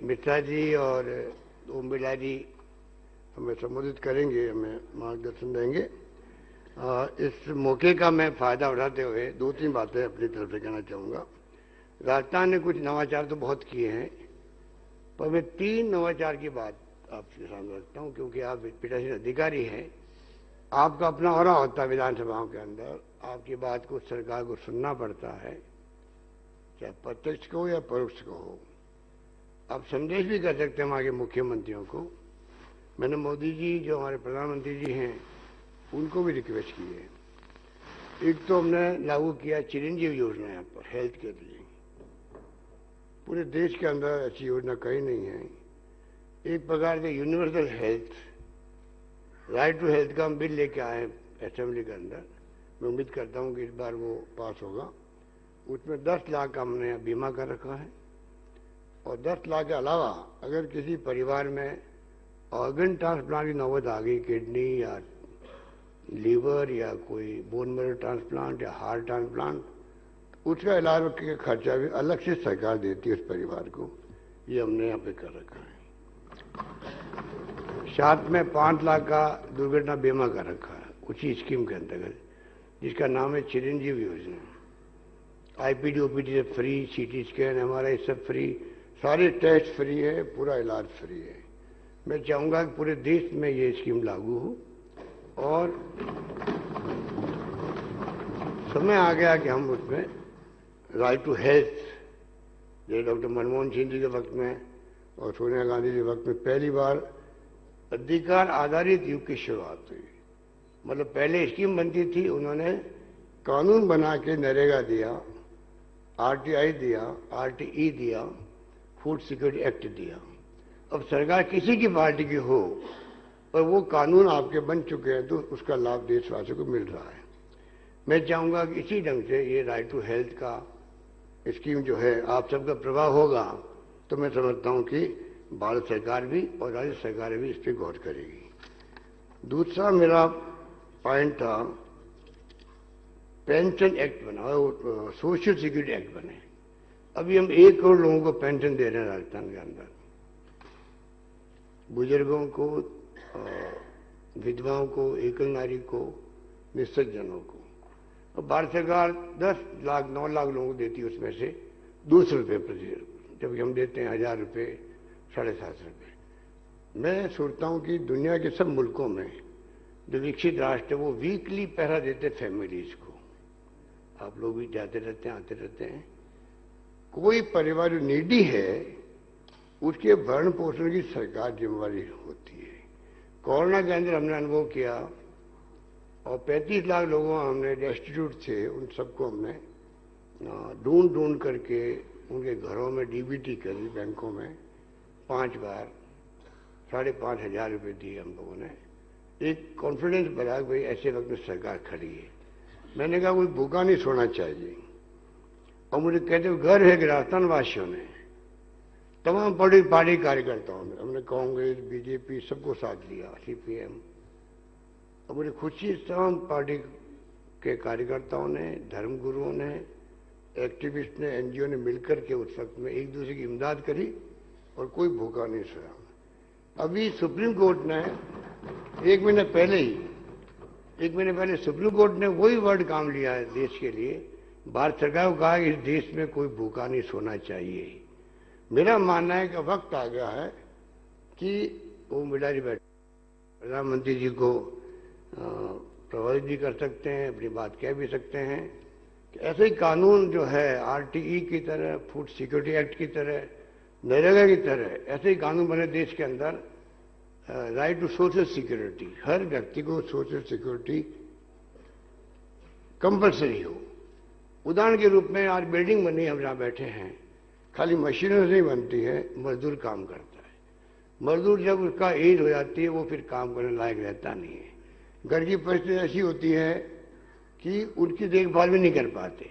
मिश्रा जी और ओम बिरला जी हमें संबोधित करेंगे, हमें मार्गदर्शन देंगे। इस मौके का मैं फायदा उठाते हुए दो तीन बातें अपनी तरफ से कहना चाहूँगा। राजस्थान ने कुछ नवाचार तो बहुत किए हैं, पर मैं तीन नवाचार की बात आपके सामने रखता हूँ, क्योंकि आप पीठासीन अधिकारी हैं। आपका अपना ऑरा होता है विधानसभाओं के अंदर, आपकी बात को सरकार को सुनना पड़ता है, चाहे प्रत्यक्ष को या परोक्ष को हो। आप संदेश भी कर सकते हैं वहाँ के मुख्यमंत्रियों को। मैंने मोदी जी जो हमारे प्रधानमंत्री जी हैं उनको भी रिक्वेस्ट की है। एक तो हमने लागू किया चिरंजीव योजना यहाँ पर हेल्थ के लिए, पूरे देश के अंदर ऐसी योजना कहीं नहीं है। एक प्रकार से universal health, right to health का हम बिल लेके आए असेंबली के अंदर। मैं उम्मीद करता हूँ कि इस बार वो पास होगा। उसमें 10 लाख का हमने बीमा कर रखा है, और 10 लाख के अलावा अगर किसी परिवार में ऑर्गन ट्रांसप्लांट की नौबत आ गई, किडनी या लीवर या कोई बोन मैरो ट्रांसप्लांट या हार्ट ट्रांसप्लांट, उसका इलाज का खर्चा भी अलग से सरकार देती है उस परिवार को। ये हमने यहाँ पे कर रखा है। साथ में 5 लाख का दुर्घटना बीमा कर रखा है उसी स्कीम के अंतर्गत, जिसका नाम है चिरंजीव योजना। आईपीडी ओपीडी से फ्री, सीटी स्कैन हमारा ये सब फ्री, सारे टेस्ट फ्री है, पूरा इलाज फ्री है। मैं चाहूँगा कि पूरे देश में ये स्कीम लागू हो, और समय आ गया कि हम उसमें राइट टू हेल्थ, जैसे डॉक्टर मनमोहन सिंह जी के वक्त में और सोनिया गांधी के वक्त में पहली बार अधिकार आधारित युग की शुरुआत हुई। मतलब पहले स्कीम बनती थी, उन्होंने कानून बना के नरेगा दिया, आरटीआई दिया, आरटीई दिया, फूड सिक्योरिटी एक्ट दिया। अब सरकार किसी की पार्टी की हो, पर वो कानून आपके बन चुके हैं, तो उसका लाभ देशवासियों को मिल रहा है। मैं चाहूँगा कि इसी ढंग से ये राइट टू हेल्थ का स्कीम जो है आप सबका प्रभाव होगा, तो मैं समझता हूँ कि भारत सरकार भी और राज्य सरकार भी इस पर गौर करेगी। दूसरा मेरा पॉइंट था, पेंशन एक्ट बना, सोशल सिक्योरिटी एक्ट बने। अभी हम 1 करोड़ लोगों को पेंशन दे रहे हैं राजस्थान के अंदर, बुजुर्गों को, विधवाओं को, एकल नारी को, निःसज्जनों को। और भारत सरकार 10 लाख 9 लाख लोगों को देती है, उसमें से 200 रुपये प्रति, जबकि हम देते हैं 1000 रुपये, 750 रुपये। मैं सोचता हूँ कि दुनिया के सब मुल्कों में जो विकसित राष्ट्र है वो वीकली पहरा देते फैमिलीज को। आप लोग भी जाते रहते हैं, आते रहते हैं। कोई परिवार जो नीडी है उसके भरण पोषण की सरकार जिम्मेवारी होती है। कोरोना के अंदर हमने अनुभव किया, और 35 लाख लोगों हमने डेस्टिट्यूट थे, उन सबको हमने ढूंढ ढूंढ करके उनके घरों में डीबीटी करी, बैंकों में 5 बार 5,500 रुपये दिए हम लोगों ने। एक कॉन्फिडेंस बढ़ा कि भाई ऐसे वक्त में सरकार खड़ी है। मैंने कहा कोई भूखा नहीं सोना चाहिए, और मुझे कहते हुए गर्व है कि राजस्थान वासियों ने, तमाम बड़ी पार्टी कार्यकर्ताओं ने, हमने कांग्रेस, बीजेपी सबको साथ लिया, सीपीएम, और मुझे खुशी तमाम पार्टी के कार्यकर्ताओं ने, धर्मगुरुओं ने, एक्टिविस्ट ने, एनजीओ ने मिलकर के उस वक्त में एक दूसरे की इमदाद करी, और कोई भूखा नहीं सोया। अभी सुप्रीम कोर्ट ने 1 महीने पहले सुप्रीम कोर्ट ने वही वर्ड काम लिया है देश के लिए। भारत सरकार को कहा कि इस देश में कोई भूखा नहीं सोना चाहिए। मेरा मानना है कि वक्त आ गया है कि ओम बिरला जी बैठे, प्रधानमंत्री जी को प्रभावित भी कर सकते हैं, अपनी बात कह भी सकते हैं कि ऐसे ही कानून जो है आरटीई की तरह, फूड सिक्योरिटी एक्ट की तरह, नरेगा की तरह, ऐसे ही कानून बने देश के अंदर। राइट टू सोशल सिक्योरिटी, हर व्यक्ति को सोशल सिक्योरिटी कंपलसरी हो। उदाहरण के रूप में आज बिल्डिंग बनी, हम जहाँ बैठे हैं, खाली मशीनों से नहीं बनती है, मजदूर काम करता है। मजदूर जब उसका एज हो जाती है वो फिर काम करने लायक रहता नहीं है। घर की परिस्थिति ऐसी होती है कि उनकी देखभाल भी नहीं कर पाते।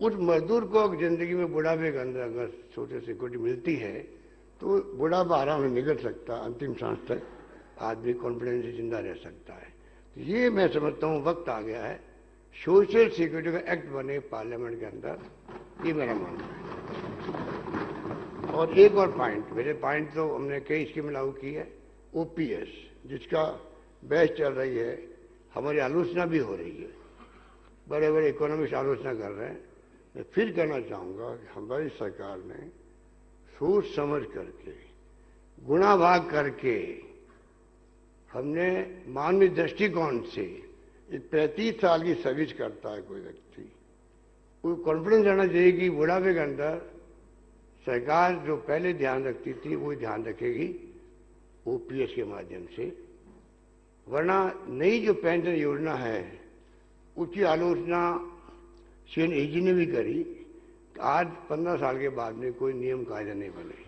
उस मजदूर को जिंदगी में बुढ़ापे के अंदर अगर सोशल सिक्योरिटी मिलती है तो बुढ़ापा आराम से निकल सकता है, अंतिम सांस तक आदमी कॉन्फिडेंस से जिंदा रह सकता है। तो ये मैं समझता हूँ वक्त आ गया है सोशल सिक्योरिटी का एक्ट बने पार्लियामेंट के अंदर, ये मेरा मानना है। और एक और पॉइंट, मेरे पॉइंट तो हमने कई स्कीम लागू की है। ओपीएस जिसका बहस चल रही है, हमारी आलोचना भी हो रही है, बड़े बड़े इकोनॉमिस्ट आलोचना कर रहे हैं। मैं फिर कहना चाहूँगा कि हमारी सरकार ने सोच समझ करके, गुणा भाग करके, हमने मानवीय दृष्टिकोण से, 35 साल की सर्विस करता है कोई व्यक्ति, वो कॉन्फिडेंस रहना चाहिए कि बुढ़ापे के अंदर सरकार जो पहले ध्यान रखती थी वो ध्यान रखेगी ओपीएस के माध्यम से। वरना नई जो पेंशन योजना है उसकी आलोचना सीएन एजी ने भी करी। आज 15 साल के बाद में कोई नियम कायदा नहीं बने।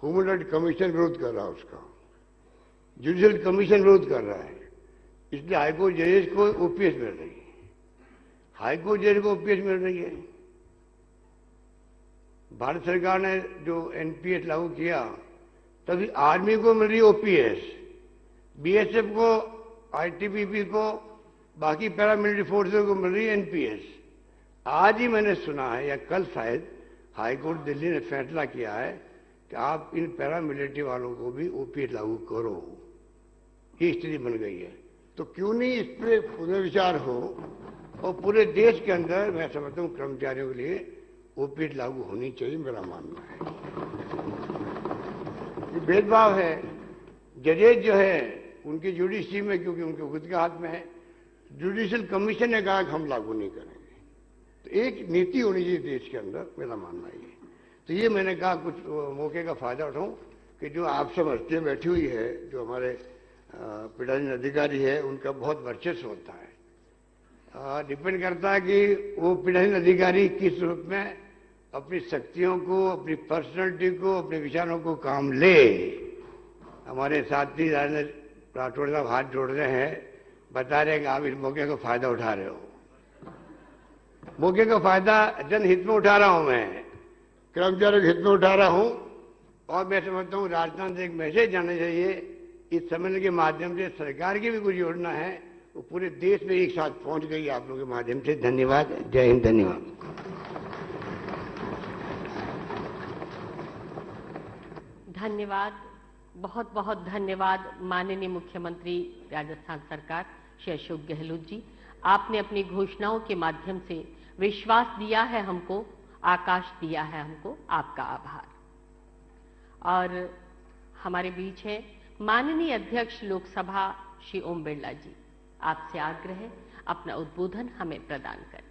ह्यूमन राइट कमीशन विरोध कर रहा है, उसका जुडिशियल कमीशन विरोध कर रहा है, इसलिए हाईकोर्ट जजेस को ओपीएस मिल रही है, हाईकोर्ट जज को ओपीएस मिल रही है। भारत सरकार ने जो एनपीएस लागू किया तभी आर्मी को मिल रही है ओपीएस, बीएसएफ को, आईटीबीपी को, बाकी पैरामिलिट्री फोर्सेस को मिल रही है एनपीएस। आज ही मैंने सुना है या कल शायद हाईकोर्ट दिल्ली ने फैसला किया है कि आप इन पैरामिलिट्री वालों को भी ओपीएस लागू करो। ये स्थिति बन गई है, तो क्यों नहीं इस पर पुनर्विचार हो और पूरे देश के अंदर मैं समझता हूँ कर्मचारियों के लिए ओपीएस लागू होनी चाहिए, मेरा मानना है। ये भेदभाव है। जजेज जो है उनकी जुडिशरी में, क्योंकि उनके खुद के हाथ में है, जुडिशियल कमीशन ने कहा कि हम लागू नहीं करेंगे। तो एक नीति होनी चाहिए देश के अंदर, मेरा मानना है ये। तो ये मैंने कहा कुछ मौके का फायदा उठाऊं कि जो आप सब हस्तियां बैठी हुई है, जो हमारे पीठासीन अधिकारी है, उनका बहुत वर्चस्व होता है। डिपेंड करता है कि वो पीठासीन अधिकारी किस रूप में अपनी शक्तियों को, अपनी पर्सनैलिटी को, अपने विचारों को काम ले। हमारे साथी राठौड़ साहब हाथ जोड़ रहे हैं, बता रहे हैं कि आप इस मौके का फायदा उठा रहे हो। मौके का फायदा जनहित में उठा रहा हूं, मैं कर्मचारियों के हित में उठा रहा हूं। और मैं समझता हूं राजस्थान से एक मैसेज जाना चाहिए इस सम्मेलन के माध्यम से। सरकार की भी कुछ योजना है वो पूरे देश में एक साथ पहुंच गई आप लोगों के माध्यम से। धन्यवाद। जय हिंद। धन्यवाद। धन्यवाद, बहुत बहुत धन्यवाद माननीय मुख्यमंत्री राजस्थान सरकार श्री अशोक गहलोत जी। आपने अपनी घोषणाओं के माध्यम से विश्वास दिया है हमको, आकाश दिया है हमको। आपका आभार। और हमारे बीच है माननीय अध्यक्ष लोकसभा श्री ओम बिरला जी। आपसे आग्रह है अपना उद्बोधन हमें प्रदान करें।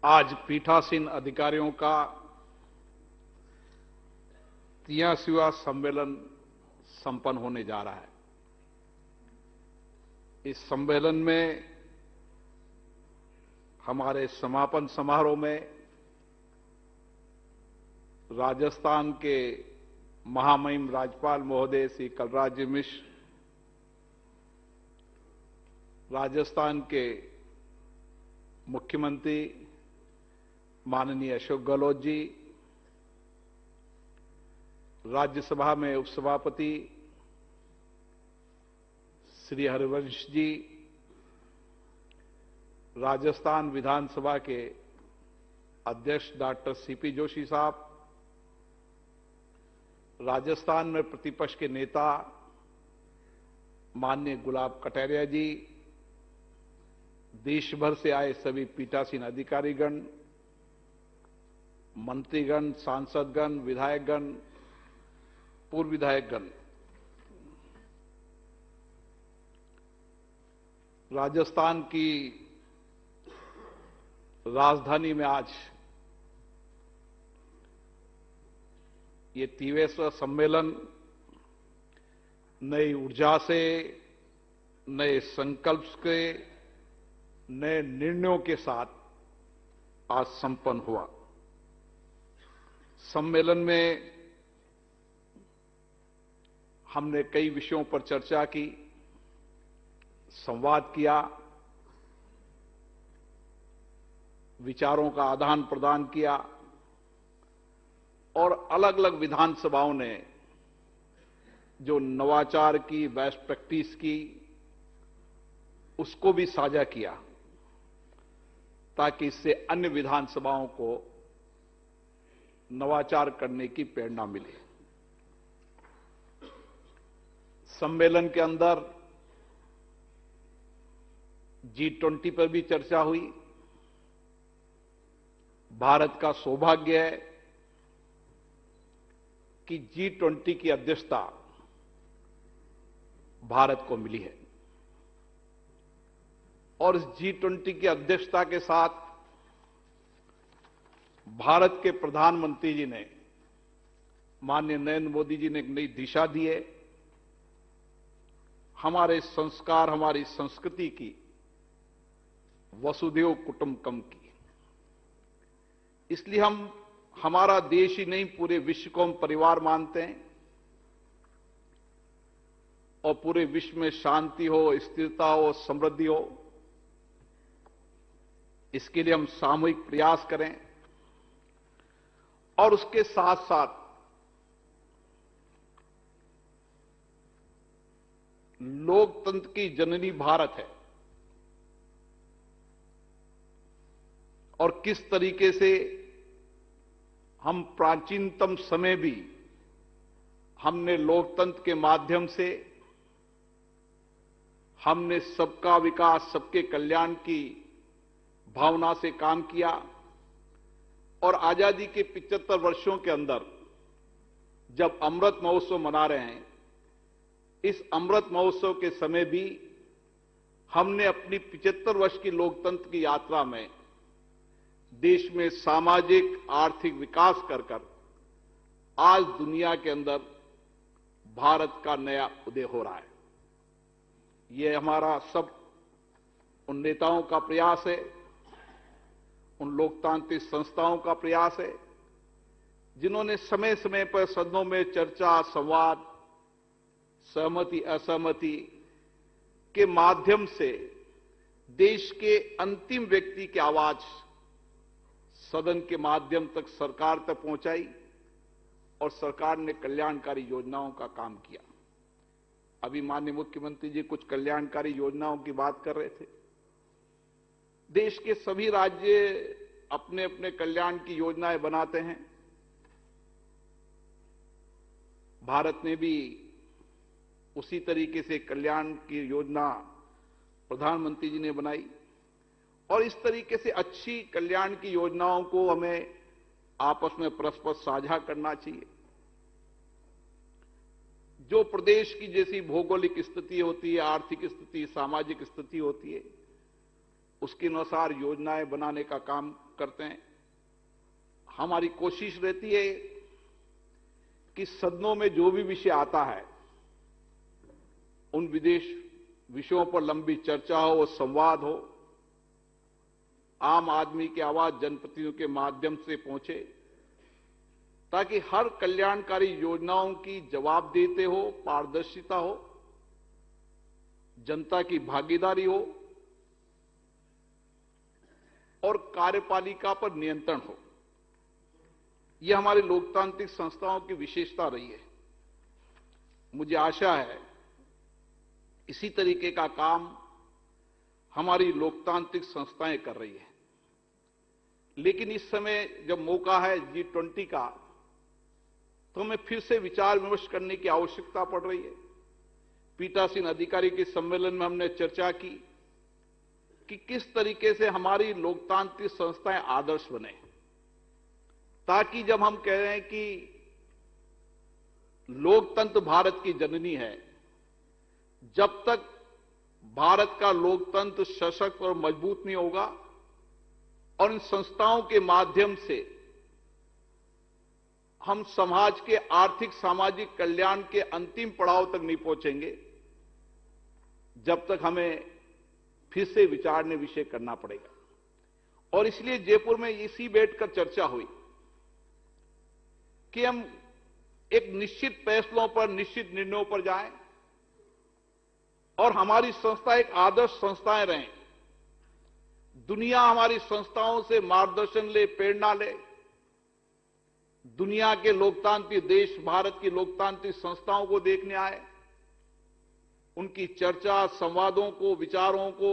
आज पीठासीन अधिकारियों का 83वां सम्मेलन संपन्न होने जा रहा है। इस सम्मेलन में हमारे समापन समारोह में राजस्थान के महामहिम राज्यपाल महोदय श्री कलराज मिश्र, राजस्थान के मुख्यमंत्री माननीय अशोक गहलोत जी, राज्यसभा में उपसभापति श्री हरिवंश जी, राजस्थान विधानसभा के अध्यक्ष डॉक्टर सीपी जोशी साहब, राजस्थान में प्रतिपक्ष के नेता माननीय गुलाब कटारिया जी, देश भर से आए सभी पीठासीन अधिकारीगण, मंत्रीगण, सांसदगण, विधायकगण, पूर्व विधायकगण, राजस्थान की राजधानी में आज ये 30वां सम्मेलन नई ऊर्जा से, नए संकल्प के, नए निर्णयों के साथ आज संपन्न हुआ। सम्मेलन में हमने कई विषयों पर चर्चा की, संवाद किया, विचारों का आदान प्रदान किया और अलग अलग विधानसभाओं ने जो नवाचार की, बेस्ट प्रैक्टिस की, उसको भी साझा किया ताकि इससे अन्य विधानसभाओं को नवाचार करने की प्रेरणा मिले। सम्मेलन के अंदर G20 पर भी चर्चा हुई। भारत का सौभाग्य है कि G20 की अध्यक्षता भारत को मिली है और इस G20 की अध्यक्षता के साथ भारत के प्रधानमंत्री जी ने, माननीय नरेंद्र मोदी जी ने एक नई दिशा दी है। हमारे संस्कार, हमारी संस्कृति की वसुधैव कुटुंबकम की, इसलिए हम हमारा देश ही नहीं पूरे विश्व को हम परिवार मानते हैं और पूरे विश्व में शांति हो, स्थिरता हो, समृद्धि हो, इसके लिए हम सामूहिक प्रयास करें। और उसके साथ साथ लोकतंत्र की जननी भारत है और किस तरीके से हम प्राचीनतम समय भी हमने लोकतंत्र के माध्यम से हमने सबका विकास, सबके कल्याण की भावना से काम किया और आजादी के 75 वर्षों के अंदर जब अमृत महोत्सव मना रहे हैं, इस अमृत महोत्सव के समय भी हमने अपनी 75 वर्ष की लोकतंत्र की यात्रा में देश में सामाजिक आर्थिक विकास कर आज दुनिया के अंदर भारत का नया उदय हो रहा है। यह हमारा सब उन नेताओं का प्रयास है, उन लोकतांत्रिक संस्थाओं का प्रयास है जिन्होंने समय समय पर सदनों में चर्चा, संवाद, सहमति असहमति के माध्यम से देश के अंतिम व्यक्ति की आवाज सदन के माध्यम तक सरकार तक पहुंचाई और सरकार ने कल्याणकारी योजनाओं का काम किया। अभी माननीय मुख्यमंत्री जी कुछ कल्याणकारी योजनाओं की बात कर रहे थे। देश के सभी राज्य अपने अपने कल्याण की योजनाएं बनाते हैं। भारत ने भी उसी तरीके से कल्याण की योजना प्रधानमंत्री जी ने बनाई और इस तरीके से अच्छी कल्याण की योजनाओं को हमें आपस में परस्पर साझा करना चाहिए। जो प्रदेश की जैसी भौगोलिक स्थिति होती है, आर्थिक स्थिति, सामाजिक स्थिति होती है, उसके अनुसार योजनाएं बनाने का काम करते हैं। हमारी कोशिश रहती है कि सदनों में जो भी विषय आता है उन विषयों पर लंबी चर्चा हो, संवाद हो, आम आदमी की आवाज जनप्रतिनिधियों के माध्यम से पहुंचे ताकि हर कल्याणकारी योजनाओं की जवाबदेही हो, पारदर्शिता हो, जनता की भागीदारी हो और कार्यपालिका पर नियंत्रण हो। यह हमारी लोकतांत्रिक संस्थाओं की विशेषता रही है। मुझे आशा है इसी तरीके का काम हमारी लोकतांत्रिक संस्थाएं कर रही है। लेकिन इस समय जब मौका है G20 का, तो हमें फिर से विचार विमर्श करने की आवश्यकता पड़ रही है। पीठासीन अधिकारी के सम्मेलन में हमने चर्चा की कि किस तरीके से हमारी लोकतांत्रिक संस्थाएं आदर्श बने, ताकि जब हम कह रहे हैं कि लोकतंत्र भारत की जननी है, जब तक भारत का लोकतंत्र सशक्त और मजबूत नहीं होगा और इन संस्थाओं के माध्यम से हम समाज के आर्थिक सामाजिक कल्याण के अंतिम पड़ाव तक नहीं पहुंचेंगे, जब तक हमें फिर से विचारने विषय करना पड़ेगा। और इसलिए जयपुर में इसी बैठकर चर्चा हुई कि हम एक निश्चित फैसलों पर, निश्चित निर्णयों पर जाएं और हमारी संस्था एक आदर्श संस्थाएं रहें। दुनिया हमारी संस्थाओं से मार्गदर्शन ले, प्रेरणा ले। दुनिया के लोकतांत्रिक देश भारत की लोकतांत्रिक संस्थाओं को देखने आए उनकी चर्चा, संवादों को, विचारों को,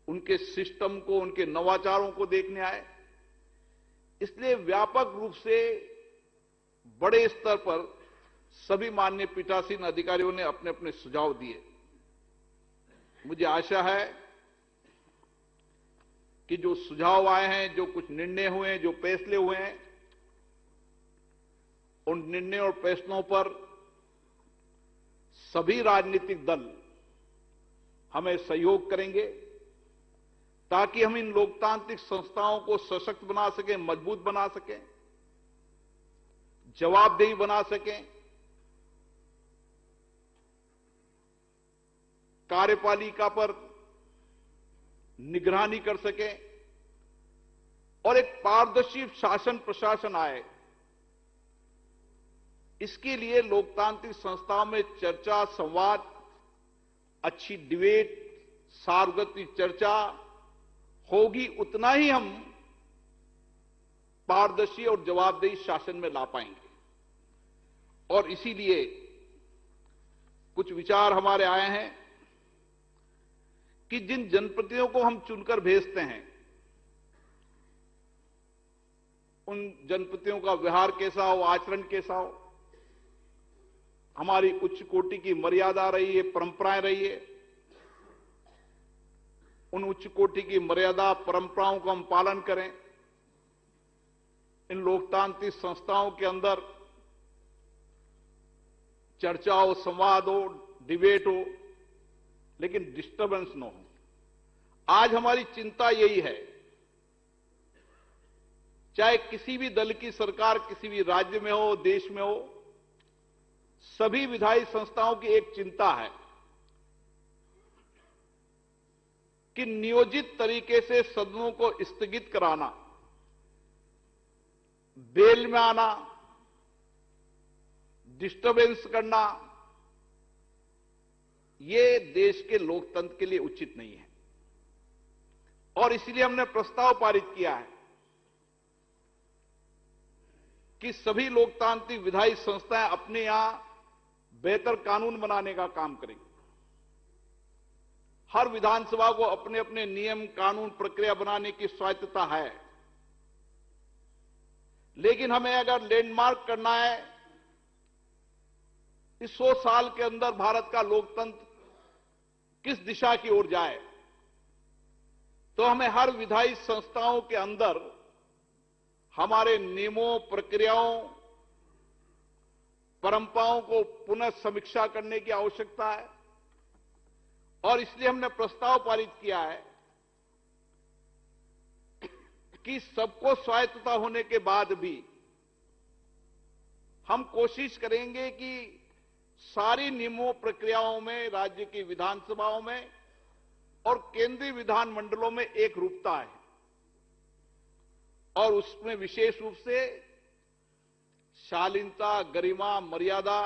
उनके सिस्टम को, उनके नवाचारों को देखने आए। इसलिए व्यापक रूप से बड़े स्तर पर सभी माननीय पीठासीन अधिकारियों ने अपने अपने सुझाव दिए। मुझे आशा है कि जो सुझाव आए हैं, जो कुछ निर्णय हुए हैं, जो फैसले हुए हैं, उन निर्णय और फैसलों पर सभी राजनीतिक दल हमें सहयोग करेंगे ताकि हम इन लोकतांत्रिक संस्थाओं को सशक्त बना सकें, मजबूत बना सकें, जवाबदेही बना सकें, कार्यपालिका पर निगरानी कर सकें और एक पारदर्शी शासन प्रशासन आए। इसके लिए लोकतांत्रिक संस्थाओं में चर्चा, संवाद, अच्छी डिबेट, सार्वजनिक चर्चा होगी, उतना ही हम पारदर्शी और जवाबदेही शासन में ला पाएंगे। और इसीलिए कुछ विचार हमारे आए हैं कि जिन जनप्रतिनिधियों को हम चुनकर भेजते हैं, उन जनप्रतिनिधियों का व्यवहार कैसा हो, आचरण कैसा हो, हमारी उच्च कोटि की मर्यादा रही है, परंपराएं रही है, उन उच्च कोटि की मर्यादा परंपराओं का हम पालन करें। इन लोकतांत्रिक संस्थाओं के अंदर चर्चा हो, संवाद हो, डिबेट हो, लेकिन डिस्टर्बेंस न हो। आज हमारी चिंता यही है, चाहे किसी भी दल की सरकार किसी भी राज्य में हो, देश में हो, सभी विधायी संस्थाओं की एक चिंता है कि नियोजित तरीके से सदनों को स्थगित कराना, बेल में आना, डिस्टर्बेंस करना, ये देश के लोकतंत्र के लिए उचित नहीं है। और इसलिए हमने प्रस्ताव पारित किया है कि सभी लोकतांत्रिक विधायी संस्थाएं अपने यहां बेहतर कानून बनाने का काम करेंगी। हर विधानसभा को अपने अपने नियम, कानून, प्रक्रिया बनाने की स्वायत्तता है, लेकिन हमें अगर लैंडमार्क करना है इस 100 साल के अंदर भारत का लोकतंत्र किस दिशा की ओर जाए, तो हमें हर विधायी संस्थाओं के अंदर हमारे नियमों, प्रक्रियाओं, परंपराओं को पुनः समीक्षा करने की आवश्यकता है। और इसलिए हमने प्रस्ताव पारित किया है कि सबको स्वायत्तता होने के बाद भी हम कोशिश करेंगे कि सारी नियमों, प्रक्रियाओं में राज्य की विधानसभाओं में और केंद्रीय विधानमंडलों में एक रूपता है, और उसमें विशेष रूप से शालीनता, गरिमा, मर्यादा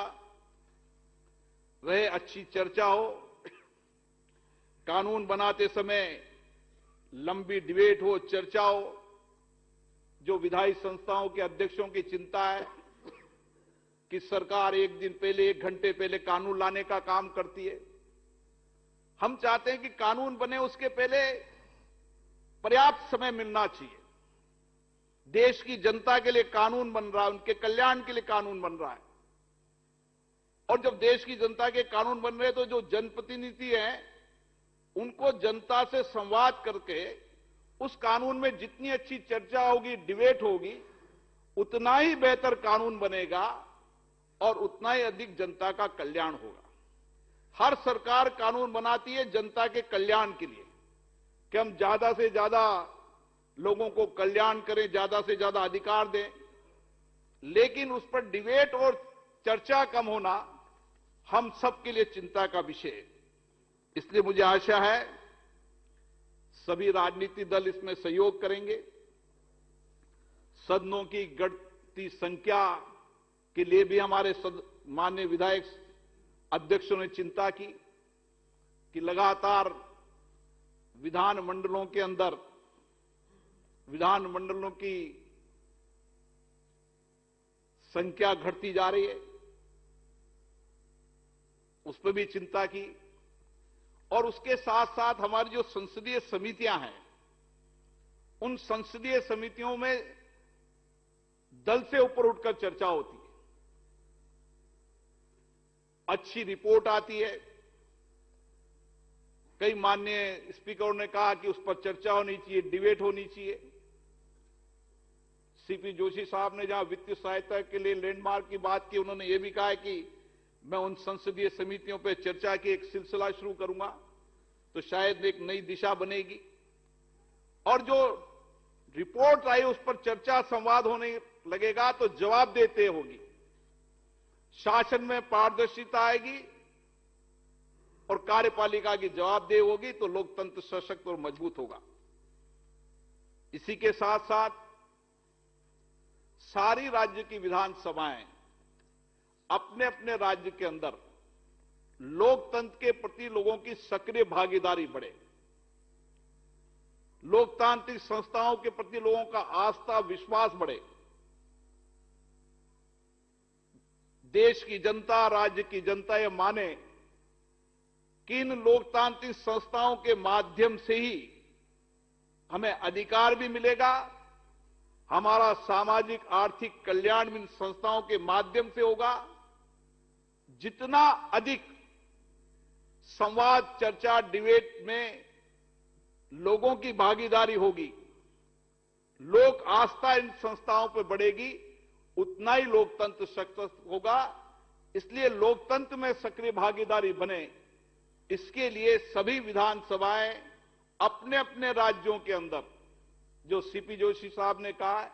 रहे, अच्छी चर्चा हो, कानून बनाते समय लंबी डिबेट हो, चर्चा हो। जो विधायी संस्थाओं के अध्यक्षों की चिंता है कि सरकार एक दिन पहले, 1 घंटे पहले कानून लाने का काम करती है, हम चाहते हैं कि कानून बने उसके पहले पर्याप्त समय मिलना चाहिए। देश की जनता के लिए कानून बन रहा है, उनके कल्याण के लिए कानून बन रहा है, और जब देश की जनता के कानून बन रहे हैं तो जो जनप्रतिनिधि हैं उनको जनता से संवाद करके उस कानून में जितनी अच्छी चर्चा होगी, डिबेट होगी, उतना ही बेहतर कानून बनेगा और उतना ही अधिक जनता का कल्याण होगा। हर सरकार कानून बनाती है जनता के कल्याण के लिए कि हम ज्यादा से ज्यादा लोगों को कल्याण करें, ज्यादा से ज्यादा अधिकार दें, लेकिन उस पर डिबेट और चर्चा कम होना हम सबके लिए चिंता का विषय है। इसलिए मुझे आशा है सभी राजनीतिक दल इसमें सहयोग करेंगे। सदनों की घटती संख्या के लिए भी हमारे माननीय विधायक अध्यक्षों ने चिंता की कि लगातार विधानमंडलों के अंदर विधानमंडलों की संख्या घटती जा रही है। उस पर भी चिंता की। और उसके साथ साथ हमारी जो संसदीय समितियां हैं, उन संसदीय समितियों में दल से ऊपर उठकर चर्चा होती है, अच्छी रिपोर्ट आती है। कई माननीय स्पीकरों ने कहा कि उस पर चर्चा होनी चाहिए, डिबेट होनी चाहिए। सीपी जोशी साहब ने जहां वित्तीय सहायता के लिए लैंडमार्क की बात की, उन्होंने यह भी कहा है कि मैं उन संसदीय समितियों पर चर्चा की एक सिलसिला शुरू करूंगा, तो शायद एक नई दिशा बनेगी। और जो रिपोर्ट आई उस पर चर्चा संवाद होने लगेगा तो जवाब देते होगी, शासन में पारदर्शिता आएगी और कार्यपालिका की जवाबदेही होगी, तो लोकतंत्र सशक्त और मजबूत होगा। इसी के साथ साथ सारी राज्य की विधानसभाएं अपने अपने राज्य के अंदर लोकतंत्र के प्रति लोगों की सक्रिय भागीदारी बढ़े, लोकतांत्रिक संस्थाओं के प्रति लोगों का आस्था विश्वास बढ़े, देश की जनता, राज्य की जनता यह माने कि इन लोकतांत्रिक संस्थाओं के माध्यम से ही हमें अधिकार भी मिलेगा, हमारा सामाजिक आर्थिक कल्याण भी इन संस्थाओं के माध्यम से होगा। जितना अधिक संवाद, चर्चा, डिबेट में लोगों की भागीदारी होगी, लोक आस्था इन संस्थाओं पर बढ़ेगी, उतना ही लोकतंत्र सशक्त होगा। इसलिए लोकतंत्र में सक्रिय भागीदारी बने, इसके लिए सभी विधानसभाएं अपने अपने राज्यों के अंदर, जो सीपी जोशी साहब ने कहा है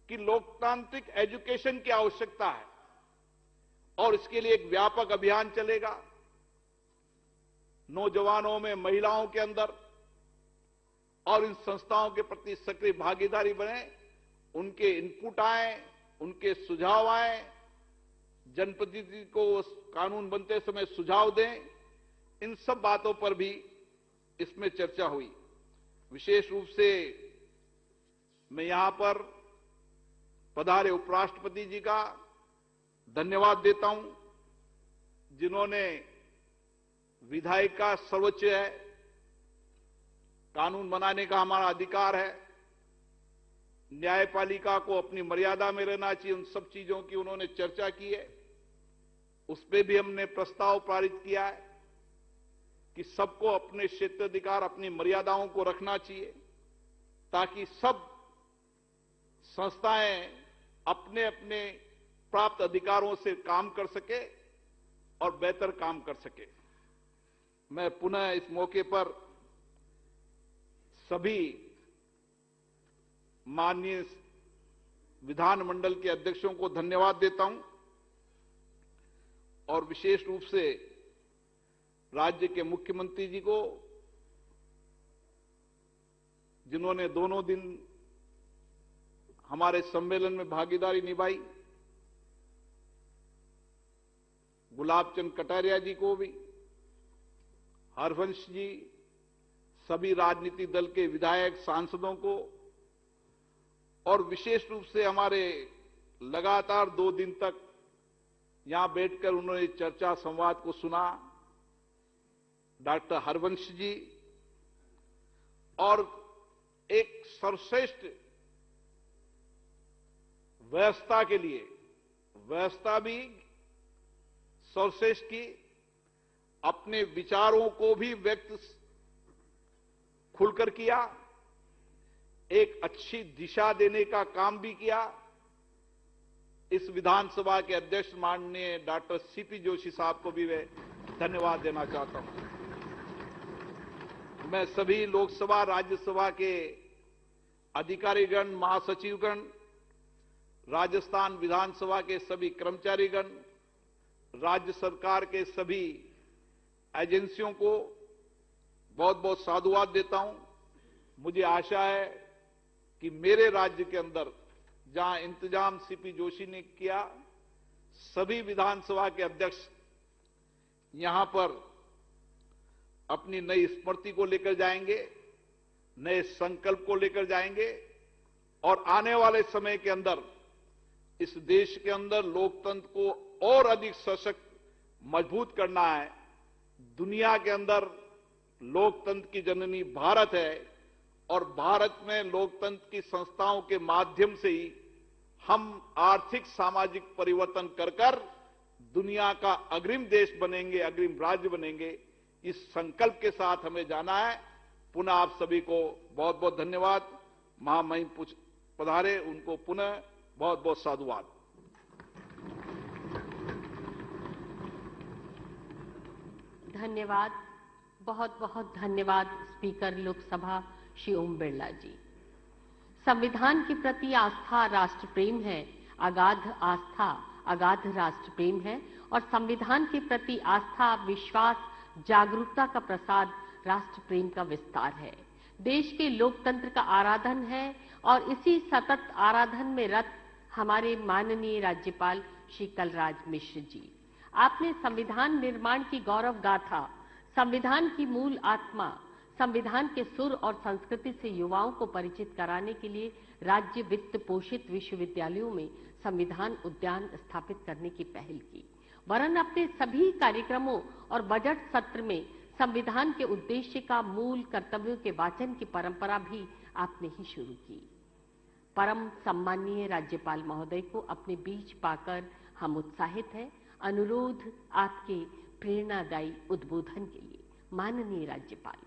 कि लोकतांत्रिक एजुकेशन की आवश्यकता है और इसके लिए एक व्यापक अभियान चलेगा। नौजवानों में, महिलाओं के अंदर और इन संस्थाओं के प्रति सक्रिय भागीदारी बने, उनके इनपुट आए, उनके सुझाव आए, जनप्रतिनिधि को कानून बनते समय सुझाव दें। इन सब बातों पर भी इसमें चर्चा हुई। विशेष रूप से मैं यहां पर पधारे उपराष्ट्रपति जी का धन्यवाद देता हूं, जिन्होंने विधायिका सर्वोच्च है, कानून बनाने का हमारा अधिकार है, न्यायपालिका को अपनी मर्यादा में रहना चाहिए, उन सब चीजों की उन्होंने चर्चा की है। उस पर भी हमने प्रस्ताव पारित किया है कि सबको अपने क्षेत्राधिकार, अपनी मर्यादाओं को रखना चाहिए, ताकि सब संस्थाएं अपने अपने प्राप्त अधिकारों से काम कर सके और बेहतर काम कर सके। मैं पुनः इस मौके पर सभी माननीय विधानमंडल के अध्यक्षों को धन्यवाद देता हूं और विशेष रूप से राज्य के मुख्यमंत्री जी को, जिन्होंने दोनों दिन हमारे सम्मेलन में भागीदारी निभाई, गुलाबचंद कटारिया जी को भी, हरवंश जी, सभी राजनीतिक दल के विधायक, सांसदों को, और विशेष रूप से हमारे लगातार 2 दिन तक यहां बैठकर उन्होंने चर्चा संवाद को सुना, डॉक्टर हरवंश जी, और एक सर्वश्रेष्ठ व्यवस्था के लिए, व्यवस्था भी सर्वश्रेष्ठ की, अपने विचारों को भी व्यक्त खुलकर किया, एक अच्छी दिशा देने का काम भी किया। इस विधानसभा के अध्यक्ष माननीय डॉक्टर सीपी जोशी साहब को भी मैं धन्यवाद देना चाहता हूं। मैं सभी लोकसभा, राज्यसभा के अधिकारीगण, महासचिवगण, राजस्थान विधानसभा के सभी कर्मचारीगण, राज्य सरकार के सभी एजेंसियों को बहुत बहुत साधुवाद देता हूं। मुझे आशा है कि मेरे राज्य के अंदर जहां इंतजाम सीपी जोशी ने किया, सभी विधानसभा के अध्यक्ष यहां पर अपनी नई स्मृति को लेकर जाएंगे, नए संकल्प को लेकर जाएंगे और आने वाले समय के अंदर इस देश के अंदर लोकतंत्र को और अधिक सशक्त, मजबूत करना है। दुनिया के अंदर लोकतंत्र की जननी भारत है और भारत में लोकतंत्र की संस्थाओं के माध्यम से ही हम आर्थिक सामाजिक परिवर्तन कर दुनिया का अग्रिम देश बनेंगे, अग्रिम राज्य बनेंगे। इस संकल्प के साथ हमें जाना है। पुनः आप सभी को बहुत बहुत धन्यवाद। महामहिम पधारे, उनको पुनः बहुत बहुत साधुवाद। धन्यवाद, बहुत बहुत धन्यवाद स्पीकर लोकसभा श्री ओम बिरला जी। संविधान के प्रति आस्था राष्ट्र प्रेम है, अगाध आस्था अगाध राष्ट्र प्रेम है और संविधान के प्रति आस्था, विश्वास, जागरूकता का प्रसाद राष्ट्र प्रेम का विस्तार है। देश के लोकतंत्र का आराधन है और इसी सतत आराधन में रत हमारे माननीय राज्यपाल श्री कलराज मिश्र जी। आपने संविधान निर्माण की गौरव गाथा, संविधान की मूल आत्मा, संविधान के सुर और संस्कृति से युवाओं को परिचित कराने के लिए राज्य वित्त पोषित विश्वविद्यालयों में संविधान उद्यान स्थापित करने की पहल की। वरन अपने सभी कार्यक्रमों और बजट सत्र में संविधान के उद्देश्य का, मूल कर्तव्यों के वाचन की परंपरा भी आपने ही शुरू की। परम सम्माननीय राज्यपाल महोदय को अपने बीच पाकर हम उत्साहित हैं। अनुरोध आपके प्रेरणादायी उद्बोधन के लिए। माननीय राज्यपाल।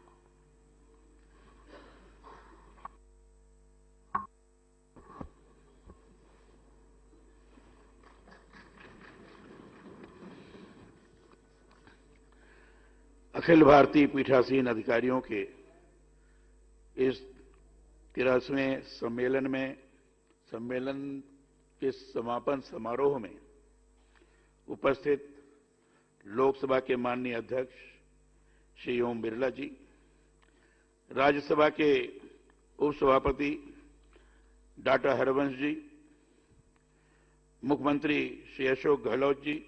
अखिल भारतीय पीठासीन अधिकारियों के इस 83वें सम्मेलन के समापन समारोह में उपस्थित लोकसभा के माननीय अध्यक्ष श्री ओम बिरला जी, राज्यसभा के उपसभापति डॉक्टर हरवंश जी, मुख्यमंत्री श्री अशोक गहलोत जी,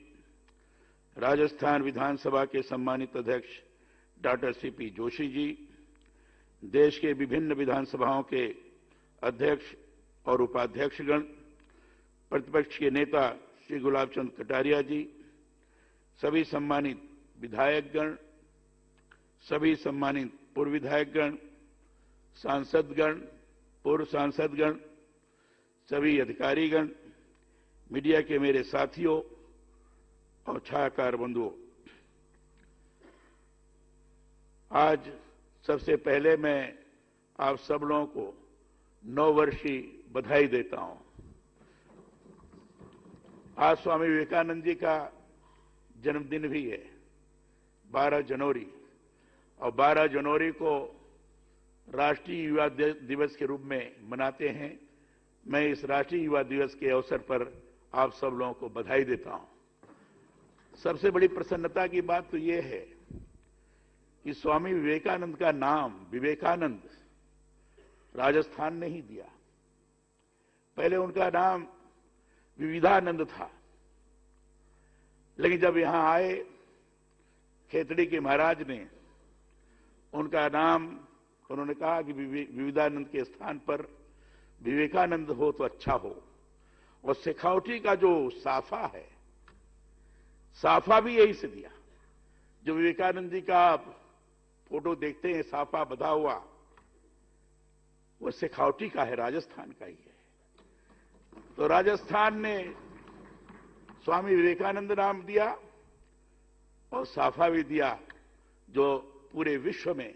राजस्थान विधानसभा के सम्मानित अध्यक्ष डॉक्टर सीपी जोशी जी, देश के विभिन्न विधानसभाओं के अध्यक्ष और उपाध्यक्षगण, प्रतिपक्ष के नेता श्री गुलाब चंद कटारिया जी, सभी सम्मानित विधायकगण, सभी सम्मानित पूर्व विधायकगण, सांसदगण, पूर्व सांसदगण, सभी अधिकारीगण, मीडिया के मेरे साथियों और छायाकार बंधुओं, आज सबसे पहले मैं आप सब लोगों को नववर्षी बधाई देता हूं। आज स्वामी विवेकानंद जी का जन्मदिन भी है, 12 जनवरी, और 12 जनवरी को राष्ट्रीय युवा दिवस के रूप में मनाते हैं। मैं इस राष्ट्रीय युवा दिवस के अवसर पर आप सब लोगों को बधाई देता हूं। सबसे बड़ी प्रसन्नता की बात तो यह है कि स्वामी विवेकानंद का नाम विवेकानंद राजस्थान ने ही दिया। पहले उनका नाम विविधानंद था, लेकिन जब यहां आए खेतड़ी के महाराज ने उनका नाम, उन्होंने कहा कि विविधानंद के स्थान पर विवेकानंद हो तो अच्छा हो। और शेखावटी का जो साफा है, साफा भी यही से दिया। जो विवेकानंद जी का आप फोटो देखते हैं साफा बधा हुआ, वो शेखावटी का है, राजस्थान का ही है। तो राजस्थान ने स्वामी विवेकानंद नाम दिया और साफा भी दिया, जो पूरे विश्व में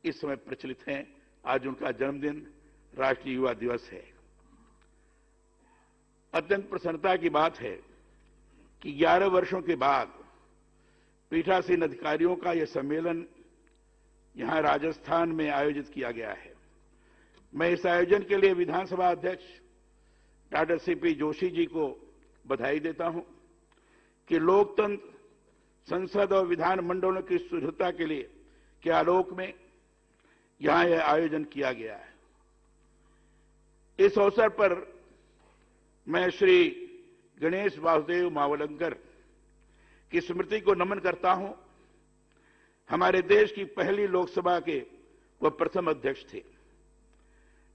इस समय प्रचलित हैं। आज उनका जन्मदिन राष्ट्रीय युवा दिवस है। अत्यंत प्रसन्नता की बात है कि 11 वर्षों के बाद पीठासीन अधिकारियों का यह सम्मेलन यहां राजस्थान में आयोजित किया गया है। मैं इस आयोजन के लिए विधानसभा अध्यक्ष डॉक्टर सीपी जोशी जी को बधाई देता हूं कि लोकतंत्र, संसद और विधान मंडलों की सुदृढ़ता के लिए के आलोक में यहां यह आयोजन किया गया है। इस अवसर पर मैं श्री गणेश वासुदेव मावलंकर की स्मृति को नमन करता हूं। हमारे देश की पहली लोकसभा के वह प्रथम अध्यक्ष थे।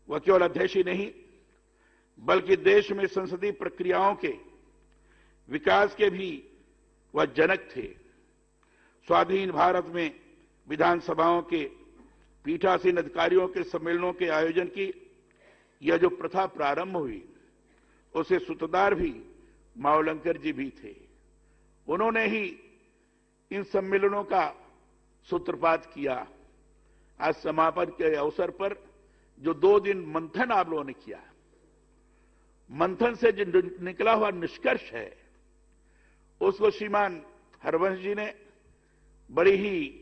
वह केवल अध्यक्ष ही नहीं, बल्कि देश में संसदीय प्रक्रियाओं के विकास के भी वह जनक थे। स्वाधीन भारत में विधानसभाओं के पीठासीन अधिकारियों के सम्मेलनों के आयोजन की यह जो प्रथा प्रारंभ हुई, उसे सूत्रधार भी मावलंकर जी भी थे। उन्होंने ही इन सम्मेलनों का सूत्रपात किया। आज समापन के अवसर पर जो 2 दिन मंथन आप लोगों ने किया, मंथन से जो निकला हुआ निष्कर्ष है, उसको श्रीमान हरवंश जी ने बड़ी ही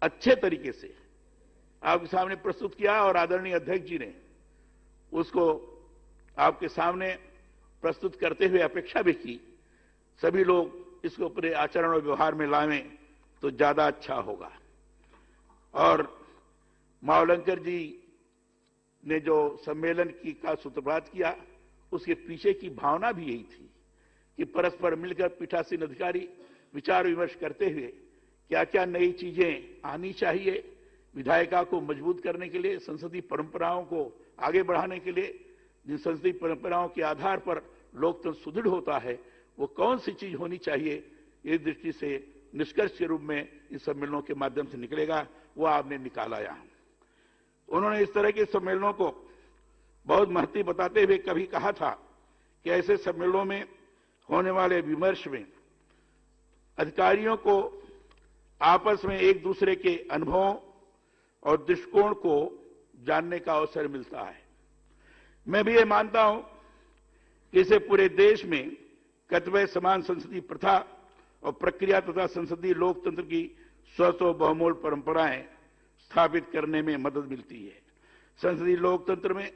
अच्छे तरीके से आपके सामने प्रस्तुत किया और आदरणीय अध्यक्ष जी ने उसको आपके सामने प्रस्तुत करते हुए अपेक्षा भी की सभी लोग इसको अपने आचरण और व्यवहार में लावें तो ज्यादा अच्छा होगा। और मावलंकर जी ने जो सम्मेलन का सूत्रपात किया, उसके पीछे की भावना भी यही थी कि परस्पर मिलकर पीठासीन अधिकारी विचार विमर्श करते हुए क्या क्या नई चीजें आनी चाहिए, विधायिका को मजबूत करने के लिए, संसदीय परंपराओं को आगे बढ़ाने के लिए, जिन संसदीय परंपराओं के आधार पर लोकतंत्र सुदृढ़ होता है, वो कौन सी चीज होनी चाहिए, इस दृष्टि से निष्कर्ष के रूप में इस सम्मेलनों के माध्यम से निकलेगा, वो आपने निकाला यहाँ। उन्होंने इस तरह के सम्मेलनों को बहुत महत्व बताते हुए कभी कहा था कि ऐसे सम्मेलनों में होने वाले विमर्श में अधिकारियों को आपस में एक दूसरे के अनुभवों और दृष्टिकोण को जानने का अवसर मिलता है। मैं भी ये मानता हूं कि इसे पूरे देश में कतिपय समान संसदीय प्रथा और प्रक्रिया तथा संसदीय लोकतंत्र की स्वस्थ और बहुमूल परंपराएं स्थापित करने में मदद मिलती है। संसदीय लोकतंत्र में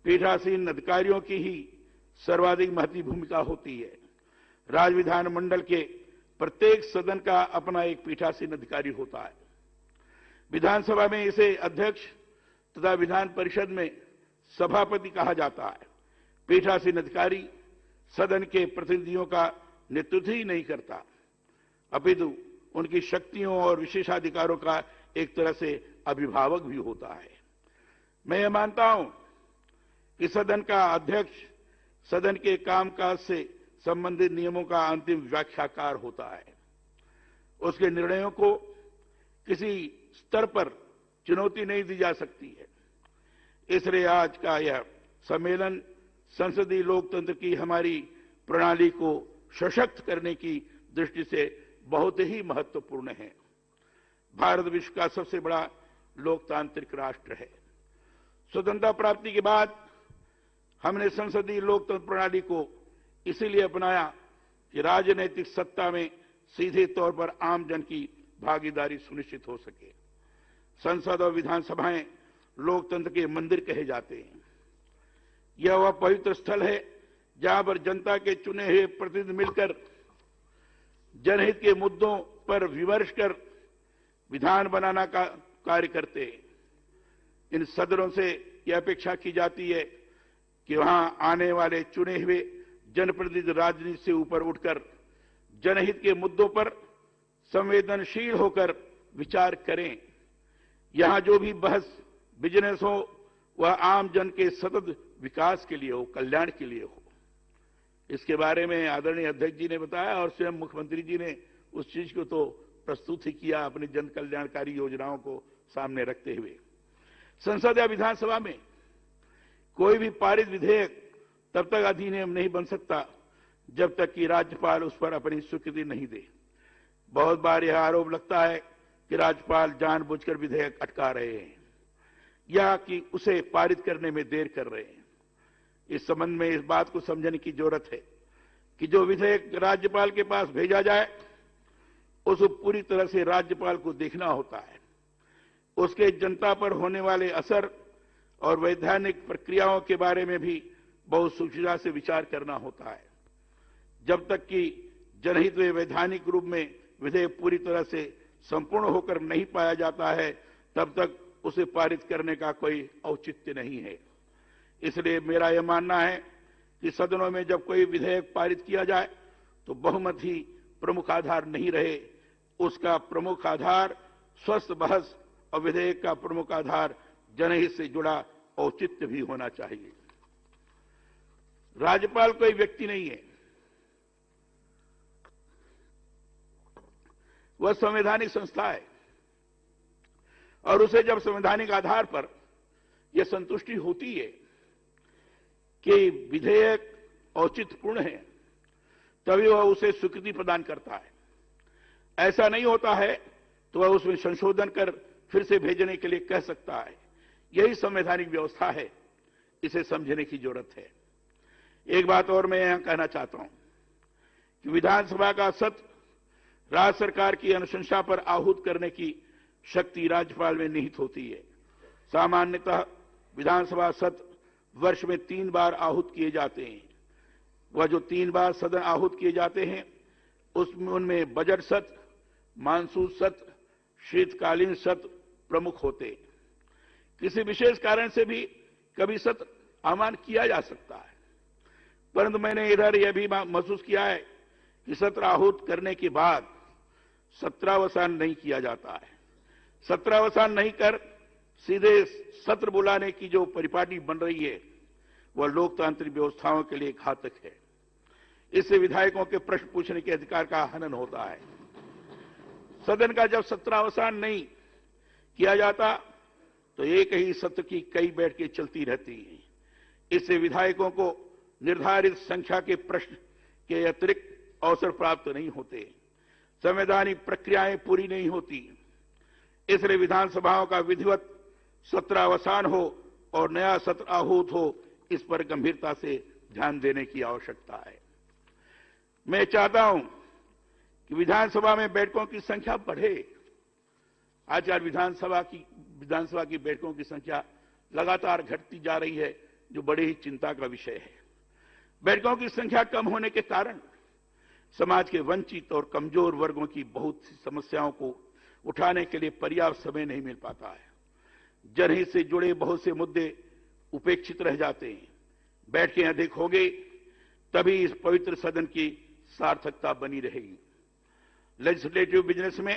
पीठासीन अधिकारियों की ही सर्वाधिक महत्वपूर्ण भूमिका होती है। राज्य विधानमंडल के प्रत्येक सदन का अपना एक पीठासीन अधिकारी होता है। विधानसभा में इसे अध्यक्ष तथा विधान परिषद में सभापति कहा जाता है। पीठासीन अधिकारी सदन के प्रतिनिधियों का नेतृत्व ही नहीं करता, अपितु उनकी शक्तियों और विशेषाधिकारों का एक तरह से अभिभावक भी होता है। मैं ये मानता हूं कि सदन का अध्यक्ष सदन के कामकाज से संबंधित नियमों का अंतिम व्याख्याकार होता है। उसके निर्णयों को किसी स्तर पर चुनौती नहीं दी जा सकती है। इसलिए आज का यह सम्मेलन संसदीय लोकतंत्र की हमारी प्रणाली को सशक्त करने की दृष्टि से बहुत ही महत्वपूर्ण है। भारत विश्व का सबसे बड़ा लोकतांत्रिक राष्ट्र है। स्वतंत्रता प्राप्ति के बाद हमने संसदीय लोकतंत्र प्रणाली को इसीलिए अपनाया कि राजनीतिक सत्ता में सीधे तौर पर आम जन की भागीदारी सुनिश्चित हो सके। संसद और विधानसभाएं लोकतंत्र के मंदिर कहे जाते हैं। यह वह पवित्र स्थल है जहां पर जनता के चुने हुए प्रतिनिधि मिलकर जनहित के मुद्दों पर विमर्श कर विधान बनाना का कार्य करते हैं। इन सदनों से यह अपेक्षा की जाती है कि वहां आने वाले चुने हुए जनप्रतिनिधि राजनीति से ऊपर उठकर जनहित के मुद्दों पर संवेदनशील होकर विचार करें। यहां जो भी बहस बिजनेस हो वह आम जन के सतत विकास के लिए हो, कल्याण के लिए हो। इसके बारे में आदरणीय अध्यक्ष जी ने बताया और स्वयं मुख्यमंत्री जी ने उस चीज को तो प्रस्तुत ही किया अपनी जन कल्याणकारी योजनाओं को सामने रखते हुए। संसद या विधानसभा में कोई भी पारित विधेयक तब तक अधिनियम नहीं बन सकता जब तक कि राज्यपाल उस पर अपनी स्वीकृति नहीं दे। बहुत बार यह आरोप लगता है कि राज्यपाल जानबूझकर विधेयक अटका रहे हैं या कि उसे पारित करने में देर कर रहे हैं। इस संबंध में इस बात को समझने की जरूरत है कि जो विधेयक राज्यपाल के पास भेजा जाए उसको पूरी तरह से राज्यपाल को देखना होता है। उसके जनता पर होने वाले असर और वैधानिक प्रक्रियाओं के बारे में भी बहुत सूक्ष्मता से विचार करना होता है। जब तक कि जनहित में वैधानिक रूप में विधेयक पूरी तरह से संपूर्ण होकर नहीं पाया जाता है तब तक उसे पारित करने का कोई औचित्य नहीं है। इसलिए मेरा यह मानना है कि सदनों में जब कोई विधेयक पारित किया जाए तो बहुमत ही प्रमुख आधार नहीं रहे, उसका प्रमुख आधार स्वस्थ बहस और विधेयक का प्रमुख आधार जनहित से जुड़ा औचित्य भी होना चाहिए। राज्यपाल कोई व्यक्ति नहीं है, वह संवैधानिक संस्था है और उसे जब संवैधानिक आधार पर यह संतुष्टि होती है कि विधेयक औचित्यपूर्ण है, तभी वह उसे स्वीकृति प्रदान करता है। ऐसा नहीं होता है तो वह उसमें संशोधन कर फिर से भेजने के लिए कह सकता है। यही संवैधानिक व्यवस्था है, इसे समझने की जरूरत है। एक बात और मैं यहां कहना चाहता हूं कि विधानसभा का सत्र राज्य सरकार की अनुशंसा पर आहूत करने की शक्ति राज्यपाल में निहित होती है। सामान्यतः विधानसभा सत्र वर्ष में 3 बार आहूत किए जाते हैं। वह जो 3 बार सदन आहूत किए जाते हैं उनमें बजट सत्र, मानसून सत्र, शीतकालीन सत्र प्रमुख होते हैं। किसी विशेष कारण से भी कभी सत्र आह्वान किया जा सकता है, परंतु मैंने इधर यह भी महसूस किया है कि सत्र आहूत करने के बाद सत्रावसान नहीं किया जाता है। सत्रावसान नहीं कर सीधे सत्र बुलाने की जो परिपाटी बन रही है वह लोकतांत्रिक व्यवस्थाओं के लिए घातक है। इससे विधायकों के प्रश्न पूछने के अधिकार का हनन होता है। सदन का जब सत्रावसान नहीं किया जाता तो एक ही सत्र की कई बैठकें चलती रहती हैं। इससे विधायकों को निर्धारित संख्या के प्रश्न के अतिरिक्त अवसर प्राप्त नहीं होते, संवैधानिक प्रक्रियाएं पूरी नहीं होती। इसलिए विधानसभाओं का विधिवत सत्रावसान हो और नया सत्र आहूत हो, इस पर गंभीरता से ध्यान देने की आवश्यकता है। मैं चाहता हूं कि विधानसभा में बैठकों की संख्या बढ़े। आजकल विधानसभा की बैठकों की संख्या लगातार घटती जा रही है, जो बड़ी ही चिंता का विषय है। बैठकों की संख्या कम होने के कारण समाज के वंचित और कमजोर वर्गों की बहुत सी समस्याओं को उठाने के लिए पर्याप्त समय नहीं मिल पाता है। जनहित से जुड़े बहुत से मुद्दे उपेक्षित रह जाते हैं। बैठकें अधिक होंगी तभी इस पवित्र सदन की सार्थकता बनी रहेगी। लेजिस्लेटिव बिजनेस में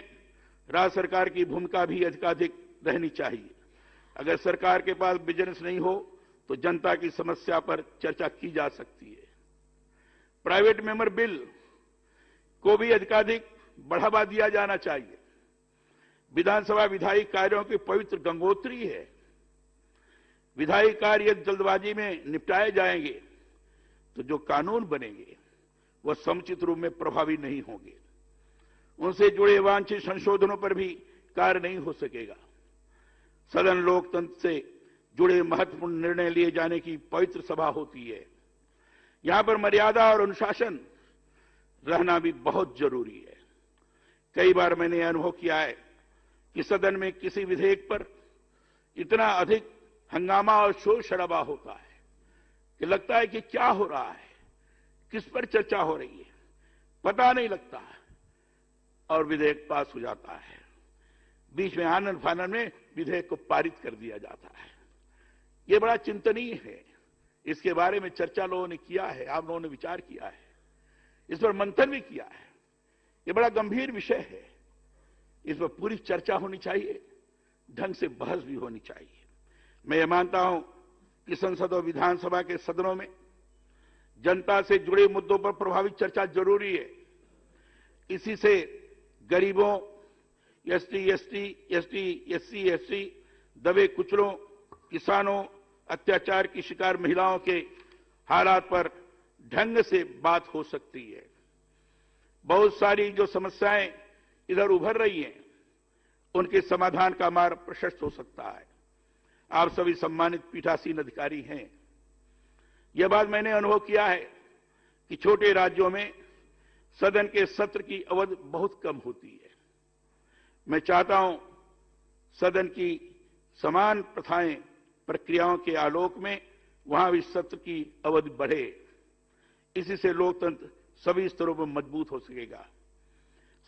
राज्य सरकार की भूमिका भी अधिकाधिक रहनी चाहिए। अगर सरकार के पास बिजनेस नहीं हो तो जनता की समस्या पर चर्चा की जा सकती है। प्राइवेट मेंबर बिल को भी अधिकाधिक बढ़ावा दिया जाना चाहिए। विधानसभा विधायी कार्यों की पवित्र गंगोत्री है। विधायी कार्य जल्दबाजी में निपटाए जाएंगे तो जो कानून बनेंगे वह समुचित रूप में प्रभावी नहीं होंगे। उनसे जुड़े वांछित संशोधनों पर भी कार्य नहीं हो सकेगा। सदन लोकतंत्र से जुड़े महत्वपूर्ण निर्णय लिए जाने की पवित्र सभा होती है। यहां पर मर्यादा और अनुशासन रहना भी बहुत जरूरी है। कई बार मैंने अनुभव किया है कि सदन में किसी विधेयक पर इतना अधिक हंगामा और शोर शराबा होता है कि लगता है कि क्या हो रहा है, किस पर चर्चा हो रही है, पता नहीं लगता और विधेयक पास हो जाता है। बीच में आनन फानन में विधेयक को पारित कर दिया जाता है। यह बड़ा चिंतनीय है। इसके बारे में चर्चा लोगों ने किया है, आप लोगों ने विचार किया है, इस पर मंथन भी किया है। यह बड़ा गंभीर विषय है। इस पर पूरी चर्चा होनी चाहिए, ढंग से बहस भी होनी चाहिए। मैं ये मानता हूं कि संसद और विधानसभा के सदनों में जनता से जुड़े मुद्दों पर प्रभावी चर्चा जरूरी है। इसी से गरीबों, एसटी, एससी, एसटी, दबे कुचलों, किसानों, अत्याचार की शिकार महिलाओं के हालात पर ढंग से बात हो सकती है। बहुत सारी जो समस्याएं इधर उभर रही हैं, उनके समाधान का मार्ग प्रशस्त हो सकता है। आप सभी सम्मानित पीठासीन अधिकारी हैं। यह बात मैंने अनुभव किया है कि छोटे राज्यों में सदन के सत्र की अवधि बहुत कम होती है। मैं चाहता हूं सदन की समान प्रथाएं, प्रक्रियाओं के आलोक में वहां भी सत्र की अवधि बढ़े। इसी से लोकतंत्र सभी स्तरों पर मजबूत हो सकेगा।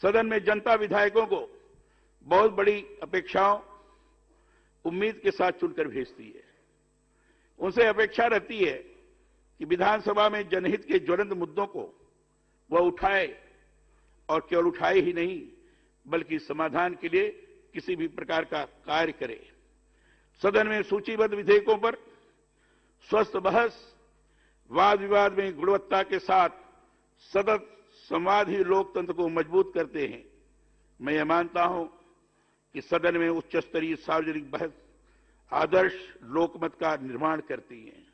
सदन में जनता विधायकों को बहुत बड़ी अपेक्षाओं, उम्मीद के साथ चुनकर भेजती है। उनसे अपेक्षा रहती है कि विधानसभा में जनहित के ज्वलंत मुद्दों को वह उठाए और केवल उठाए ही नहीं बल्कि समाधान के लिए किसी भी प्रकार का कार्य करे। सदन में सूचीबद्ध विधेयकों पर स्वस्थ बहस, वाद विवाद में गुणवत्ता के साथ सतत संवाद ही लोकतंत्र को मजबूत करते हैं। मैं ये मानता हूं कि सदन में उच्च स्तरीय सार्वजनिक बहस आदर्श लोकमत का निर्माण करती है।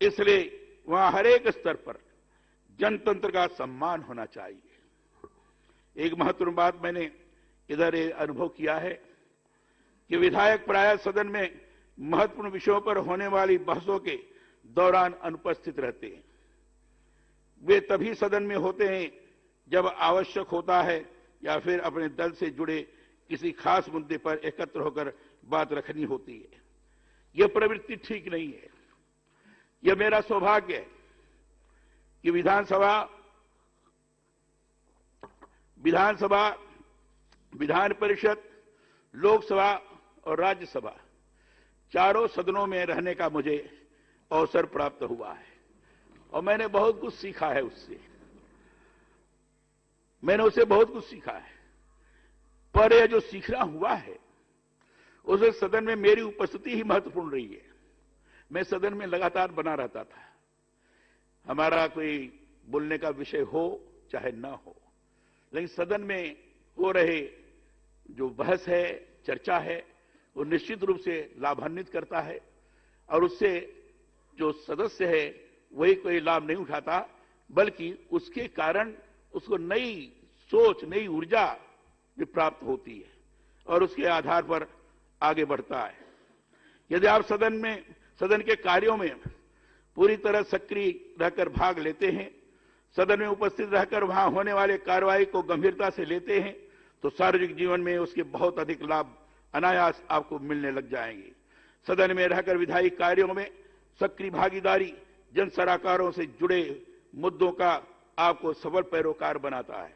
इसलिए वहां हर एक स्तर पर जनतंत्र का सम्मान होना चाहिए। एक महत्वपूर्ण बात मैंने इधर अनुभव किया है कि विधायक प्रायः सदन में महत्वपूर्ण विषयों पर होने वाली बहसों के दौरान अनुपस्थित रहते हैं। वे तभी सदन में होते हैं जब आवश्यक होता है या फिर अपने दल से जुड़े किसी खास मुद्दे पर एकत्र होकर बात रखनी होती है। यह प्रवृत्ति ठीक नहीं है। यह मेरा सौभाग्य है कि विधानसभा, विधान परिषद, लोकसभा और राज्यसभा चारों सदनों में रहने का मुझे अवसर प्राप्त हुआ है और मैंने बहुत कुछ सीखा है उससे। मैंने उससे बहुत कुछ सीखा है, पर यह जो सीखना हुआ है उसे सदन में मेरी उपस्थिति ही महत्वपूर्ण रही है। मैं सदन में लगातार बना रहता था। हमारा कोई बोलने का विषय हो चाहे ना हो, लेकिन सदन में हो रहे जो बहस है, चर्चा है, वो निश्चित रूप से लाभान्वित करता है और उससे जो सदस्य है वही कोई लाभ नहीं उठाता, बल्कि उसके कारण उसको नई सोच, नई ऊर्जा भी प्राप्त होती है और उसके आधार पर आगे बढ़ता है। यदि आप सदन के कार्यों में पूरी तरह सक्रिय रहकर भाग लेते हैं, सदन में उपस्थित रहकर वहां होने वाले कार्रवाई को गंभीरता से लेते हैं, तो सार्वजनिक जीवन में उसके बहुत अधिक लाभ अनायास आपको मिलने लग जाएंगे। सदन में रहकर विधायी कार्यों में सक्रिय भागीदारी जन सरोकारों से जुड़े मुद्दों का आपको सबल पैरोकार बनाता है।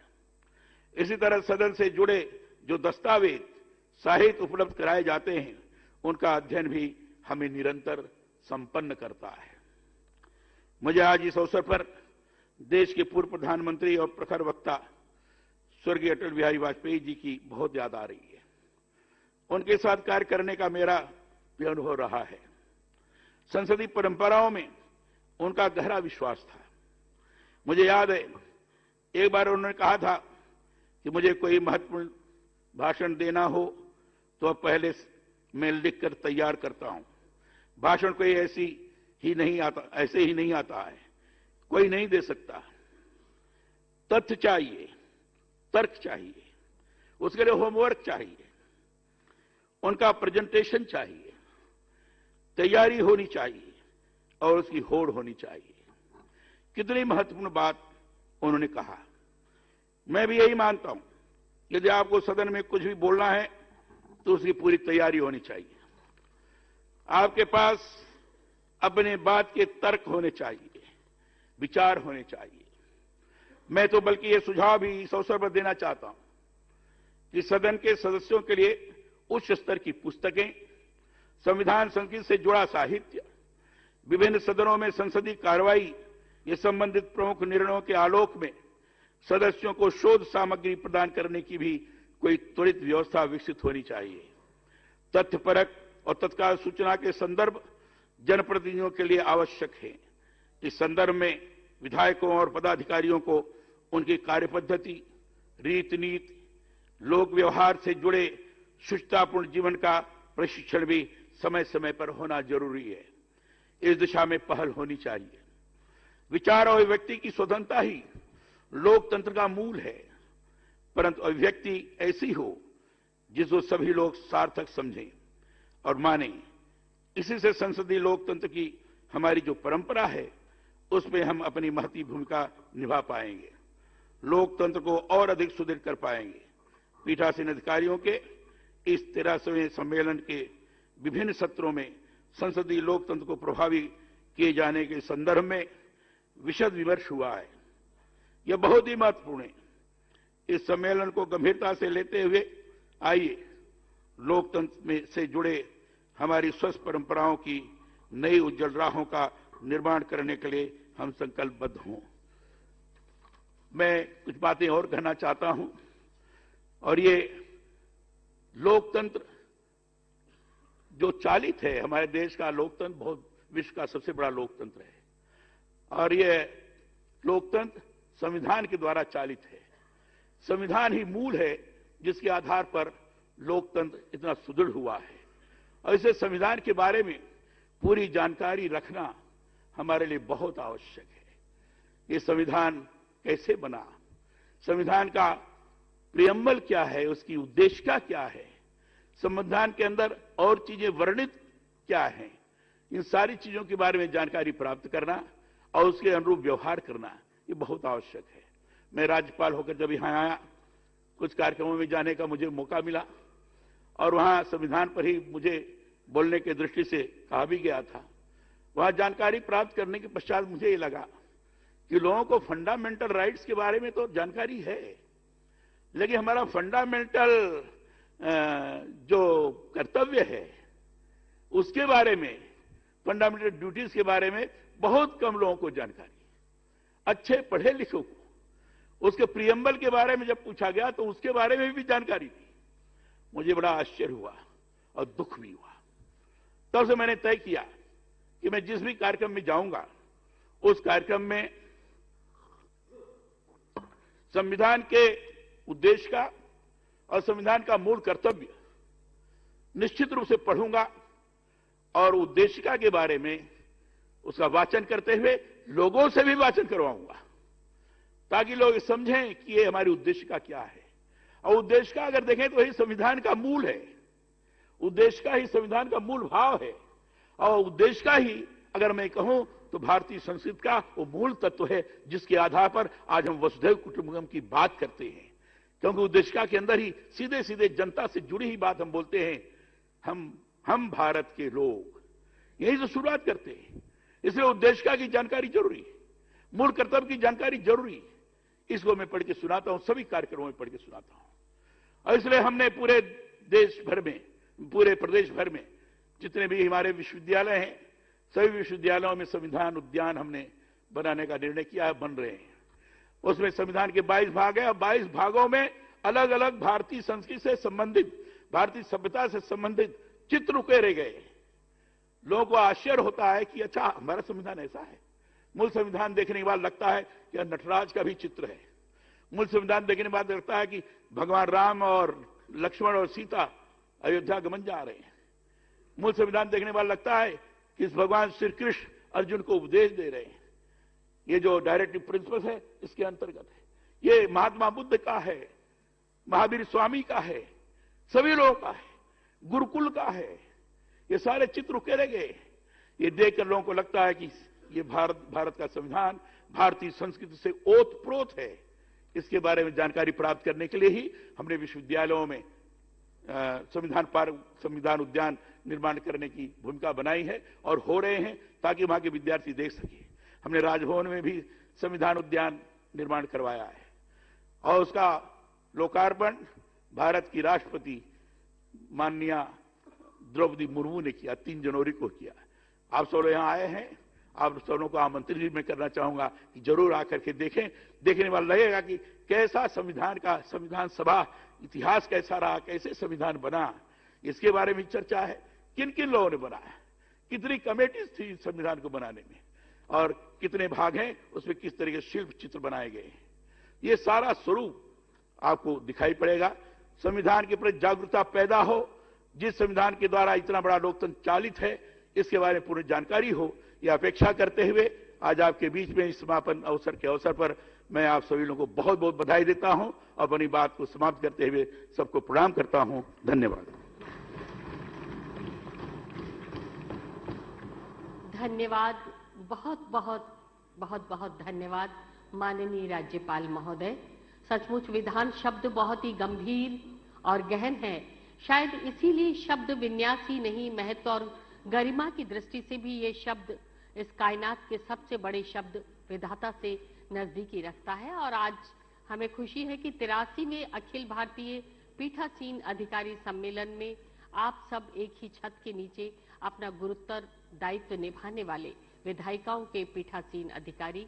इसी तरह सदन से जुड़े जो दस्तावेज, साहित्य उपलब्ध कराए जाते हैं, उनका अध्ययन भी हमें निरंतर संपन्न करता है। मुझे आज इस अवसर पर देश के पूर्व प्रधानमंत्री और प्रखर वक्ता स्वर्गीय अटल बिहारी वाजपेयी जी की बहुत याद आ रही है। उनके साथ कार्य करने का मेरा भी अनुभव रहा है। संसदीय परंपराओं में उनका गहरा विश्वास था। मुझे याद है एक बार उन्होंने कहा था कि मुझे कोई महत्वपूर्ण भाषण देना हो तो अब पहले मैं लिखकर तैयार करता हूं। भाषण कोई ऐसे ही नहीं आता है, कोई नहीं दे सकता। तथ्य चाहिए, तर्क चाहिए, उसके लिए होमवर्क चाहिए, उनका प्रेजेंटेशन चाहिए, तैयारी होनी चाहिए और उसकी होड़ होनी चाहिए। कितनी महत्वपूर्ण बात उन्होंने कहा। मैं भी यही मानता हूं, यदि आपको सदन में कुछ भी बोलना है तो उसकी पूरी तैयारी होनी चाहिए। आपके पास अपने बात के तर्क होने चाहिए, विचार होने चाहिए। मैं तो बल्कि ये सुझाव भी इस अवसर पर देना चाहता हूं कि सदन के सदस्यों के लिए उच्च स्तर की पुस्तकें, संविधान संस्कृति से जुड़ा साहित्य, विभिन्न सदनों में संसदीय कार्रवाई, ये संबंधित प्रमुख निर्णयों के आलोक में सदस्यों को शोध सामग्री प्रदान करने की भी कोई त्वरित व्यवस्था विकसित होनी चाहिए। तथ्यपरक और तत्काल सूचना के संदर्भ जनप्रतिनिधियों के लिए आवश्यक है। इस संदर्भ में विधायकों और पदाधिकारियों को उनकी कार्यपद्धति, रीति नीति, लोक व्यवहार से जुड़े शुचितापूर्ण जीवन का प्रशिक्षण भी समय समय पर होना जरूरी है। इस दिशा में पहल होनी चाहिए। विचार और अभिव्यक्ति की स्वतंत्रता ही लोकतंत्र का मूल है, परंतु अभिव्यक्ति ऐसी हो जिसको सभी लोग सार्थक समझें और मानें। इसी से संसदीय लोकतंत्र की हमारी जो परंपरा है उसमें हम अपनी महती भूमिका निभा पाएंगे, लोकतंत्र को और अधिक सुदृढ़ कर पाएंगे। पीठासीन अधिकारियों के इस 13वें सम्मेलन के विभिन्न सत्रों में संसदीय लोकतंत्र को प्रभावी किए जाने के संदर्भ में विशद विमर्श हुआ है। यह बहुत ही महत्वपूर्ण है। इस सम्मेलन को गंभीरता से लेते हुए आइए लोकतंत्र में से जुड़े हमारी स्वस्थ परंपराओं की नई उज्जवल राहों का निर्माण करने के लिए हम संकल्पबद्ध हों। मैं कुछ बातें और कहना चाहता हूं, और ये लोकतंत्र जो चालित है, हमारे देश का लोकतंत्र बहुत विश्व का सबसे बड़ा लोकतंत्र है और ये लोकतंत्र संविधान के द्वारा चालित है। संविधान ही मूल है जिसके आधार पर लोकतंत्र इतना सुदृढ़ हुआ है। और इसे संविधान के बारे में पूरी जानकारी रखना हमारे लिए बहुत आवश्यक है। ये संविधान कैसे बना, संविधान का प्रियम्बल क्या है, उसकी उद्देशिका क्या है, संविधान के अंदर और चीजें वर्णित क्या हैं, इन सारी चीजों के बारे में जानकारी प्राप्त करना और उसके अनुरूप व्यवहार करना ये बहुत आवश्यक है। मैं राज्यपाल होकर जब यहां आया, कुछ कार्यक्रमों में जाने का मुझे मौका मिला और वहां संविधान पर ही मुझे बोलने की दृष्टि से कहा भी गया था। वहां जानकारी प्राप्त करने के पश्चात मुझे ये लगा कि लोगों को फंडामेंटल राइट्स के बारे में तो जानकारी है, लेकिन हमारा फंडामेंटल जो कर्तव्य है उसके बारे में, फंडामेंटल ड्यूटीज के बारे में बहुत कम लोगों को जानकारी। अच्छे पढ़े लिखों को उसके प्रियम्बल के बारे में जब पूछा गया तो उसके बारे में भी जानकारी थी। मुझे बड़ा आश्चर्य हुआ और दुख भी हुआ। तब से मैंने तय किया कि मैं जिस भी कार्यक्रम में जाऊंगा उस कार्यक्रम में संविधान के उद्देश्य का और संविधान का मूल कर्तव्य निश्चित रूप से पढ़ूंगा और उद्देशिका के बारे में उसका वाचन करते हुए लोगों से भी वाचन करवाऊंगा, ताकि लोग समझें कि ये हमारी उद्देशिका क्या है। और उद्देशिका अगर देखें तो यही संविधान का मूल है, उद्देशिका ही संविधान का मूल भाव है। और उद्देशिका ही अगर मैं कहूं तो भारतीय संस्कृति का वो मूल तत्व है, जिसके आधार पर आज हम वसुधैव कुटुंबकम की बात करते हैं। क्योंकि उद्देशिका के अंदर ही सीधे सीधे जनता से जुड़ी ही बात हम बोलते हैं, हम भारत के लोग, यही तो शुरुआत करते हैं। इसलिए उद्देशिका की जानकारी जरूरी है, मूल कर्तव्य की जानकारी जरूरी है। इसको मैं पढ़ के सुनाता हूं, सभी कार्यक्रमों में पढ़ के सुनाता हूं। और इसलिए हमने पूरे देश भर में, पूरे प्रदेश भर में जितने भी हमारे विश्वविद्यालय हैं, सभी विश्वविद्यालयों में संविधान उद्यान हमने बनाने का निर्णय किया है, बन रहे हैं। उसमें संविधान के 22 भाग है और 22 भागों में अलग अलग भारतीय संस्कृति से संबंधित, भारतीय सभ्यता से संबंधित चित्र उकेरे गए। लोगों को आश्चर्य होता है कि अच्छा, हमारा संविधान ऐसा है। मूल संविधान देखने के बाद लगता है कि नटराज का भी चित्र है। मूल संविधान देखने के बाद लगता है कि भगवान राम और लक्ष्मण और सीता अयोध्या गमन जा रहे हैं। मूल संविधान देखने के बाद लगता है कि इस भगवान श्री कृष्ण अर्जुन को उपदेश दे रहे हैं। ये जो डायरेक्टिव प्रिंसिपल है इसके अंतर्गत है। ये महात्मा बुद्ध का है, महावीर स्वामी का है, सभी लोगों का है, गुरुकुल का है। ये सारे चित्र उकेरे गए। ये देखकर लोगों को लगता है कि ये भारत का संविधान भारतीय संस्कृति से ओतप्रोत है। इसके बारे में जानकारी प्राप्त करने के लिए ही हमने विश्वविद्यालयों में संविधान उद्यान निर्माण करने की भूमिका बनाई है और हो रहे हैं, ताकि वहां के विद्यार्थी देख सके। हमने राजभवन में भी संविधान उद्यान निर्माण करवाया है और उसका लोकार्पण भारत की राष्ट्रपति माननीय द्रौपदी मुर्मू ने किया, 3 जनवरी को किया। आप सब लोग यहां आए हैं, आप सबों को आमंत्रित भी मैं करना चाहूंगा कि जरूर आकर के देखें। देखने वाला लगेगा कि कैसा संविधान सभा इतिहास कैसा रहा, कैसे संविधान बना, इसके बारे में चर्चा है। किन किन लोगों ने बनाया, कितनी कमेटीज थी संविधान को बनाने में और कितने भाग हैं, उसमें किस तरह के शिल्प चित्र बनाए गए हैं। ये सारा स्वरूप आपको दिखाई पड़ेगा। संविधान के प्रति जागरूकता पैदा हो, जिस संविधान के द्वारा इतना बड़ा लोकतंत्र चालित है, इसके बारे में पूरी जानकारी हो, यह अपेक्षा करते हुए आज आपके बीच में इस समापन अवसर के अवसर पर मैं आप सभी लोगों को बहुत बहुत बधाई देता हूं और अपनी बात को समाप्त करते हुए सबको प्रणाम करता हूं। धन्यवाद। धन्यवाद, बहुत धन्यवाद माननीय राज्यपाल महोदय। सचमुच विधान शब्द बहुत ही गंभीर और गहन है। शायद इसीलिए शब्द विन्यास ही नहीं, महत्व और गरिमा की दृष्टि से भी ये शब्द इस कायनात के सबसे बड़े शब्द विधाता से नजदीकी रखता है। और आज हमें खुशी है कि 83वें अखिल भारतीय पीठासीन अधिकारी सम्मेलन में आप सब एक ही छत के नीचे अपना गुरुतर दायित्व निभाने वाले विधायिकाओं के पीठासीन अधिकारी,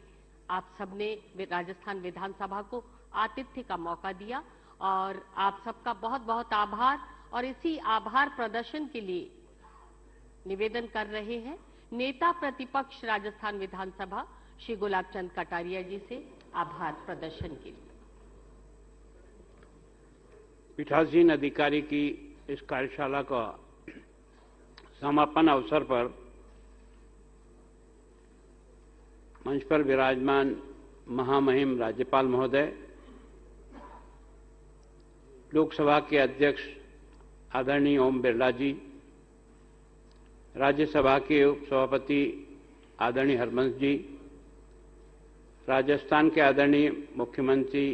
आप सबने राजस्थान विधानसभा को आतिथ्य का मौका दिया और आप सबका बहुत बहुत आभार। और इसी आभार प्रदर्शन के लिए निवेदन कर रहे हैं नेता प्रतिपक्ष राजस्थान विधानसभा श्री गुलाब चंद कटारिया जी से आभार प्रदर्शन के लिए। पीठासीन अधिकारी की इस कार्यशाला का समापन अवसर पर मंच पर विराजमान महामहिम राज्यपाल महोदय, लोकसभा के अध्यक्ष आदरणीय ओम बिरला जी, राज्यसभा के उपसभापति आदरणीय हरवंश जी, राजस्थान के आदरणीय मुख्यमंत्री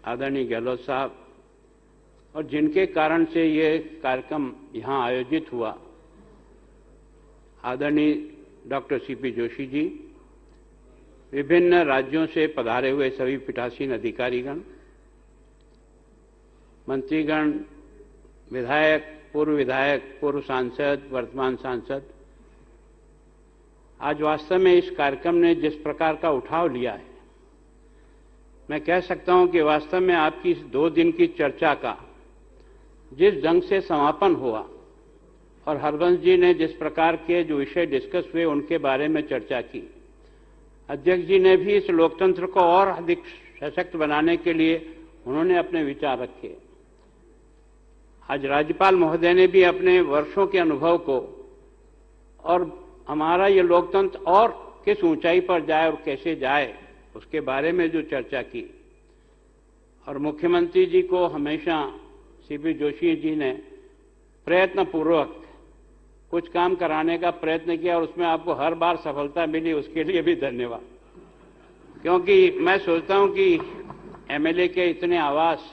आदरणीय गहलोत साहब, और जिनके कारण से ये कार्यक्रम यहाँ आयोजित हुआ, आदरणीय डॉक्टर सीपी जोशी जी, विभिन्न राज्यों से पधारे हुए सभी पीठासीन अधिकारीगण, मंत्रीगण, विधायक, पूर्व सांसद, वर्तमान सांसद, आज वास्तव में इस कार्यक्रम ने जिस प्रकार का उठाव लिया है, मैं कह सकता हूं कि वास्तव में आपकी इस 2 दिन की चर्चा का जिस ढंग से समापन हुआ और हरवंश जी ने जिस प्रकार के जो विषय डिस्कस हुए उनके बारे में चर्चा की, अध्यक्ष जी ने भी इस लोकतंत्र को और अधिक सशक्त बनाने के लिए उन्होंने अपने विचार रखे। आज राज्यपाल महोदय ने भी अपने वर्षों के अनुभव को और हमारा ये लोकतंत्र और किस ऊंचाई पर जाए और कैसे जाए उसके बारे में जो चर्चा की, और मुख्यमंत्री जी को हमेशा सीपी जोशी जी ने प्रयत्नपूर्वक कुछ काम कराने का प्रयत्न किया और उसमें आपको हर बार सफलता मिली, उसके लिए भी धन्यवाद। क्योंकि मैं सोचता हूं कि एमएलए के इतने आवास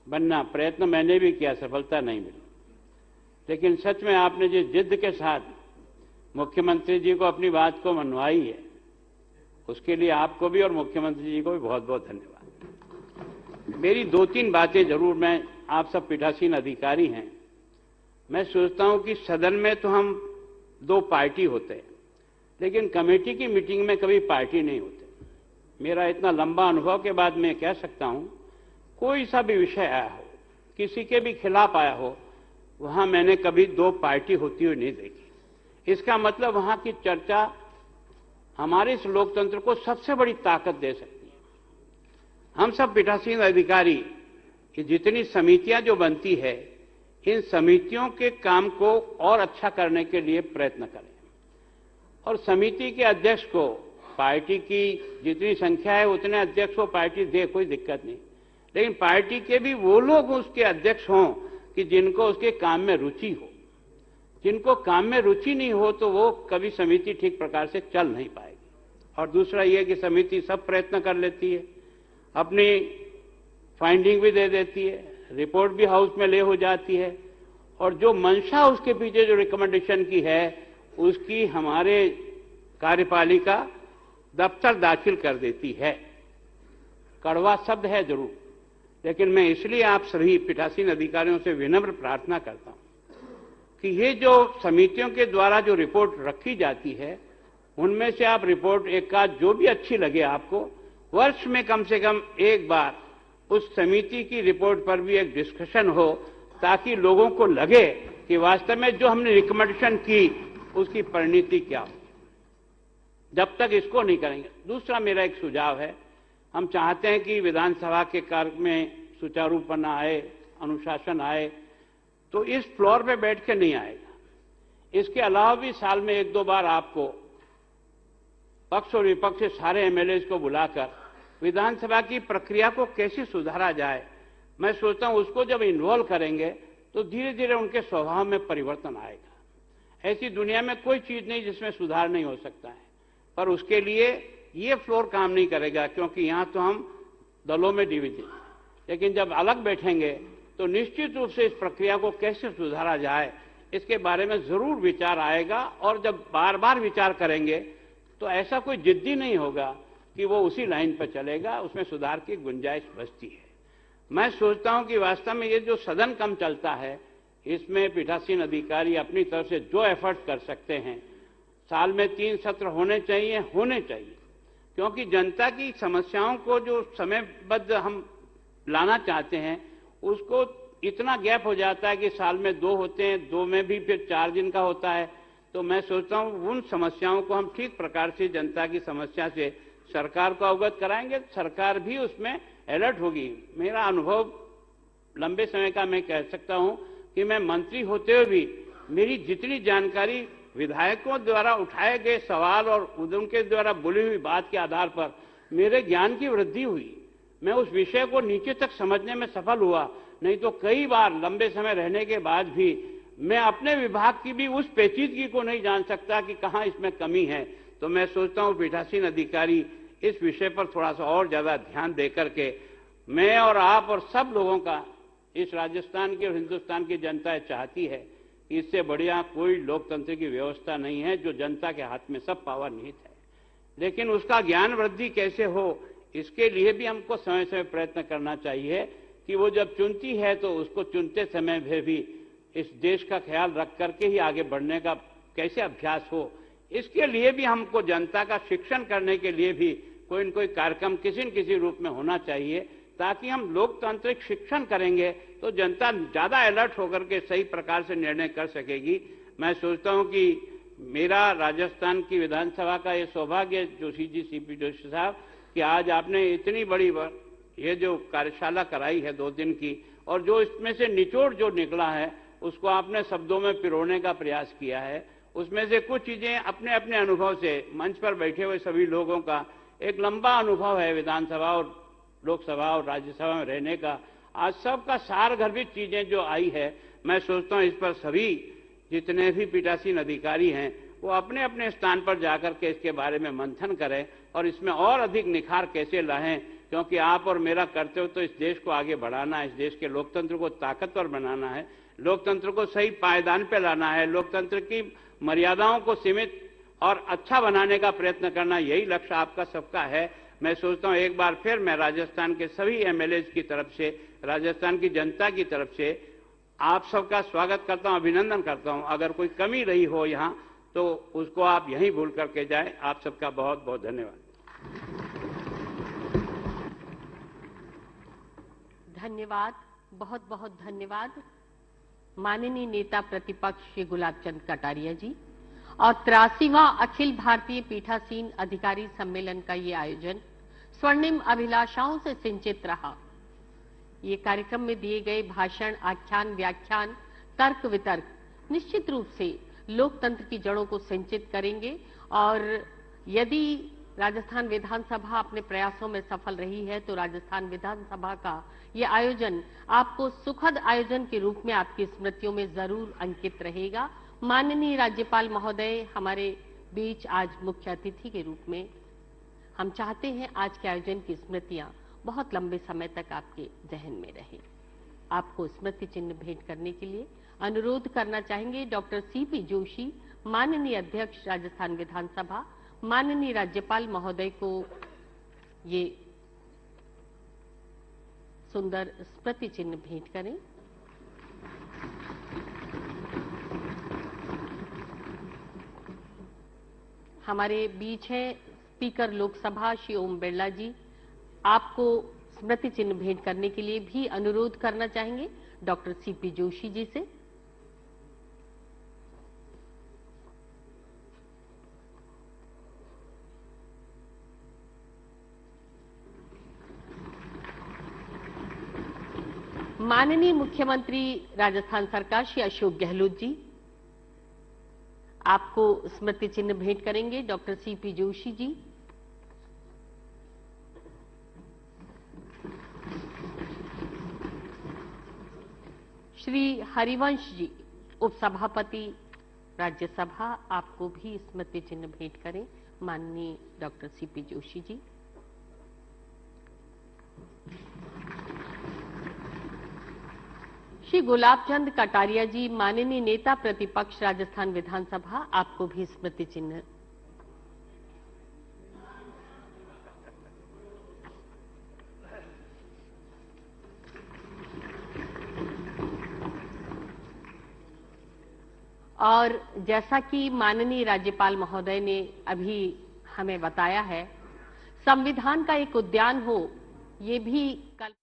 बनना, प्रयत्न मैंने भी किया, सफलता नहीं मिली, लेकिन सच में आपने जिस जिद के साथ मुख्यमंत्री जी को अपनी बात को मनवाई है, उसके लिए आपको भी और मुख्यमंत्री जी को भी बहुत बहुत धन्यवाद। मेरी 2-3 बातें जरूर, मैं आप सब पीठासीन अधिकारी हैं, मैं सोचता हूं कि सदन में तो हम 2 पार्टी होते हैं, लेकिन कमेटी की मीटिंग में कभी पार्टी नहीं होते। मेरा इतना लंबा अनुभव के बाद मैं कह सकता हूं, कोई सा भी विषय आया हो, किसी के भी खिलाफ आया हो, वहां मैंने कभी 2 पार्टी होती हुई नहीं देखी। इसका मतलब वहां की चर्चा हमारे इस लोकतंत्र को सबसे बड़ी ताकत दे सकती है। हम सब पीठासीन अधिकारी की जितनी समितियां जो बनती है, इन समितियों के काम को और अच्छा करने के लिए प्रयत्न करें, और समिति के अध्यक्ष को पार्टी की जितनी संख्या है उतने अध्यक्ष को पार्टी दे, कोई दिक्कत नहीं, लेकिन पार्टी के भी वो लोग उसके अध्यक्ष हों कि जिनको उसके काम में रुचि हो। जिनको काम में रुचि नहीं हो तो वो कभी समिति ठीक प्रकार से चल नहीं पाएगी। और दूसरा ये कि समिति सब प्रयत्न कर लेती है, अपनी फाइंडिंग भी दे देती है, रिपोर्ट भी हाउस में ले हो जाती है, और जो मंशा उसके पीछे जो रिकमेंडेशन की है उसकी हमारे कार्यपालिका दफ्तर दाखिल कर देती है। कड़वा शब्द है जरूर, लेकिन मैं इसलिए आप सभी पीठासीन अधिकारियों से विनम्र प्रार्थना करता हूं कि ये जो समितियों के द्वारा जो रिपोर्ट रखी जाती है, उनमें से आप रिपोर्ट एक आध जो भी अच्छी लगे आपको, वर्ष में कम से कम एक बार उस समिति की रिपोर्ट पर भी एक डिस्कशन हो, ताकि लोगों को लगे कि वास्तव में जो हमने रिकमेंडेशन की उसकी परिणति क्या हो। जब तक इसको नहीं करेंगे। दूसरा मेरा एक सुझाव है, हम चाहते हैं कि विधानसभा के कार्य में सुचारूपना आए, अनुशासन आए, तो इस फ्लोर पे बैठ के नहीं आएगा। इसके अलावा भी साल में 1-2 बार आपको पक्ष और विपक्ष से सारे एमएलए को बुलाकर विधानसभा की प्रक्रिया को कैसे सुधारा जाए, मैं सोचता हूं उसको जब इन्वॉल्व करेंगे तो धीरे धीरे उनके स्वभाव में परिवर्तन आएगा। ऐसी दुनिया में कोई चीज नहीं जिसमें सुधार नहीं हो सकता है, पर उसके लिए ये फ्लोर काम नहीं करेगा, क्योंकि यहां तो हम दलों में डिवीजन, लेकिन जब अलग बैठेंगे तो निश्चित रूप से इस प्रक्रिया को कैसे सुधारा जाए इसके बारे में जरूर विचार आएगा। और जब बार बार विचार करेंगे तो ऐसा कोई जिद्दी नहीं होगा कि वो उसी लाइन पर चलेगा, उसमें सुधार की गुंजाइश बचती है। मैं सोचता हूं कि वास्तव में ये जो सदन कम चलता है, इसमें पीठासीन अधिकारी अपनी तरफ से जो एफर्ट कर सकते हैं, साल में 3 सत्र होने चाहिए, क्योंकि जनता की समस्याओं को जो समयबद्ध हम लाना चाहते हैं उसको इतना गैप हो जाता है कि साल में 2 होते हैं, 2 में भी फिर 4 दिन का होता है। तो मैं सोचता हूं उन समस्याओं को हम ठीक प्रकार से जनता की समस्या से सरकार को अवगत कराएंगे, सरकार भी उसमें अलर्ट होगी। मेरा अनुभव लंबे समय का मैं कह सकता हूं कि मैं मंत्री होते हुए भी मेरी जितनी जानकारी विधायकों द्वारा उठाए गए सवाल और उनके द्वारा बोली हुई बात के आधार पर मेरे ज्ञान की वृद्धि हुई। मैं उस विषय को नीचे तक समझने में सफल हुआ। नहीं तो कई बार लंबे समय रहने के बाद भी मैं अपने विभाग की भी उस पेचीदगी को नहीं जान सकता कि कहां इसमें कमी है। तो मैं सोचता हूं पीठासीन अधिकारी इस विषय पर थोड़ा सा और ज्यादा ध्यान देकर के मैं और आप और सब लोगों का, इस राजस्थान की और हिंदुस्तान की जनता चाहती है कि इससे बढ़िया कोई लोकतंत्र की व्यवस्था नहीं है जो जनता के हाथ में सब पावर निहित है। लेकिन उसका ज्ञान वृद्धि कैसे हो, इसके लिए भी हमको समय समय प्रयत्न करना चाहिए कि वो जब चुनती है तो उसको चुनते समय में भी इस देश का ख्याल रख करके ही आगे बढ़ने का कैसे अभ्यास हो, इसके लिए भी हमको जनता का शिक्षण करने के लिए भी कोई न कोई कार्यक्रम किसी न किसी रूप में होना चाहिए, ताकि हम लोकतांत्रिक शिक्षण करेंगे तो जनता ज्यादा अलर्ट होकर के सही प्रकार से निर्णय कर सकेगी। मैं सोचता हूं कि मेरा राजस्थान की विधानसभा का ये सौभाग्य जोशी जी, सीपी जोशी साहब, कि आज आपने इतनी बड़ी ये जो कार्यशाला कराई है 2 दिन की, और जो इसमें से निचोड़ जो निकला है उसको आपने शब्दों में पिरोने का प्रयास किया है। उसमें से कुछ चीजें अपने अपने अनुभव से, मंच पर बैठे हुए सभी लोगों का एक लंबा अनुभव है विधानसभा और लोकसभा और राज्यसभा में रहने का। आज सबका सारगर्भित चीजें जो आई है, मैं सोचता हूं इस पर सभी जितने भी पीठासीन अधिकारी हैं वो अपने अपने स्थान पर जाकर के इसके बारे में मंथन करें और इसमें और अधिक निखार कैसे लाएं, क्योंकि आप और मेरा कर्तव्य तो इस देश को आगे बढ़ाना है, इस देश के लोकतंत्र को ताकतवर बनाना है, लोकतंत्र को सही पायदान पे लाना है, लोकतंत्र की मर्यादाओं को सीमित और अच्छा बनाने का प्रयत्न करना, यही लक्ष्य आपका सबका है। मैं सोचता हूं एक बार फिर मैं राजस्थान के सभी एमएलए की तरफ से, राजस्थान की जनता की तरफ से आप सबका स्वागत करता हूं, अभिनंदन करता हूं। अगर कोई कमी रही हो यहां तो उसको आप यहीं भूल करके जाएं। आप सबका बहुत बहुत धन्यवाद। धन्यवाद, बहुत बहुत धन्यवाद माननीय नेता प्रतिपक्ष श्री गुलाब चंद कटारिया जी। और 83वां अखिल भारतीय पीठासीन अधिकारी सम्मेलन का ये आयोजन स्वर्णिम अभिलाषाओं से सिंचित रहा। ये कार्यक्रम में दिए गए भाषण, आख्यान, व्याख्यान, तर्क वितर्क निश्चित रूप से लोकतंत्र की जड़ों को सिंचित करेंगे। और यदि राजस्थान विधानसभा अपने प्रयासों में सफल रही है तो राजस्थान विधानसभा का ये आयोजन आपको सुखद आयोजन के रूप में आपकी स्मृतियों में जरूर अंकित रहेगा। माननीय राज्यपाल महोदय हमारे बीच आज मुख्य अतिथि के रूप में, हम चाहते हैं आज के आयोजन की स्मृतियां बहुत लंबे समय तक आपके जहन में रहे। आपको स्मृति चिन्ह भेंट करने के लिए अनुरोध करना चाहेंगे डॉक्टर सीपी जोशी, माननीय अध्यक्ष राजस्थान विधानसभा, माननीय राज्यपाल महोदय को ये सुंदर स्मृति चिन्ह भेंट करें। हमारे बीच है स्पीकर लोकसभा श्री ओम बिरला जी। आपको स्मृति चिन्ह भेंट करने के लिए भी अनुरोध करना चाहेंगे डॉक्टर सीपी जोशी जी से। माननीय मुख्यमंत्री राजस्थान सरकार श्री अशोक गहलोत जी, आपको स्मृति चिन्ह भेंट करेंगे डॉक्टर सीपी जोशी जी। श्री हरिवंश जी, उपसभापति राज्यसभा, आपको भी स्मृति चिन्ह भेंट करें माननीय डॉक्टर सीपी जोशी जी। श्री गुलाब चंद कटारिया जी, माननीय नेता प्रतिपक्ष राजस्थान विधानसभा, आपको भी स्मृति चिन्ह। और जैसा कि माननीय राज्यपाल महोदय ने अभी हमें बताया है, संविधान का एक उद्यान हो, ये भी कल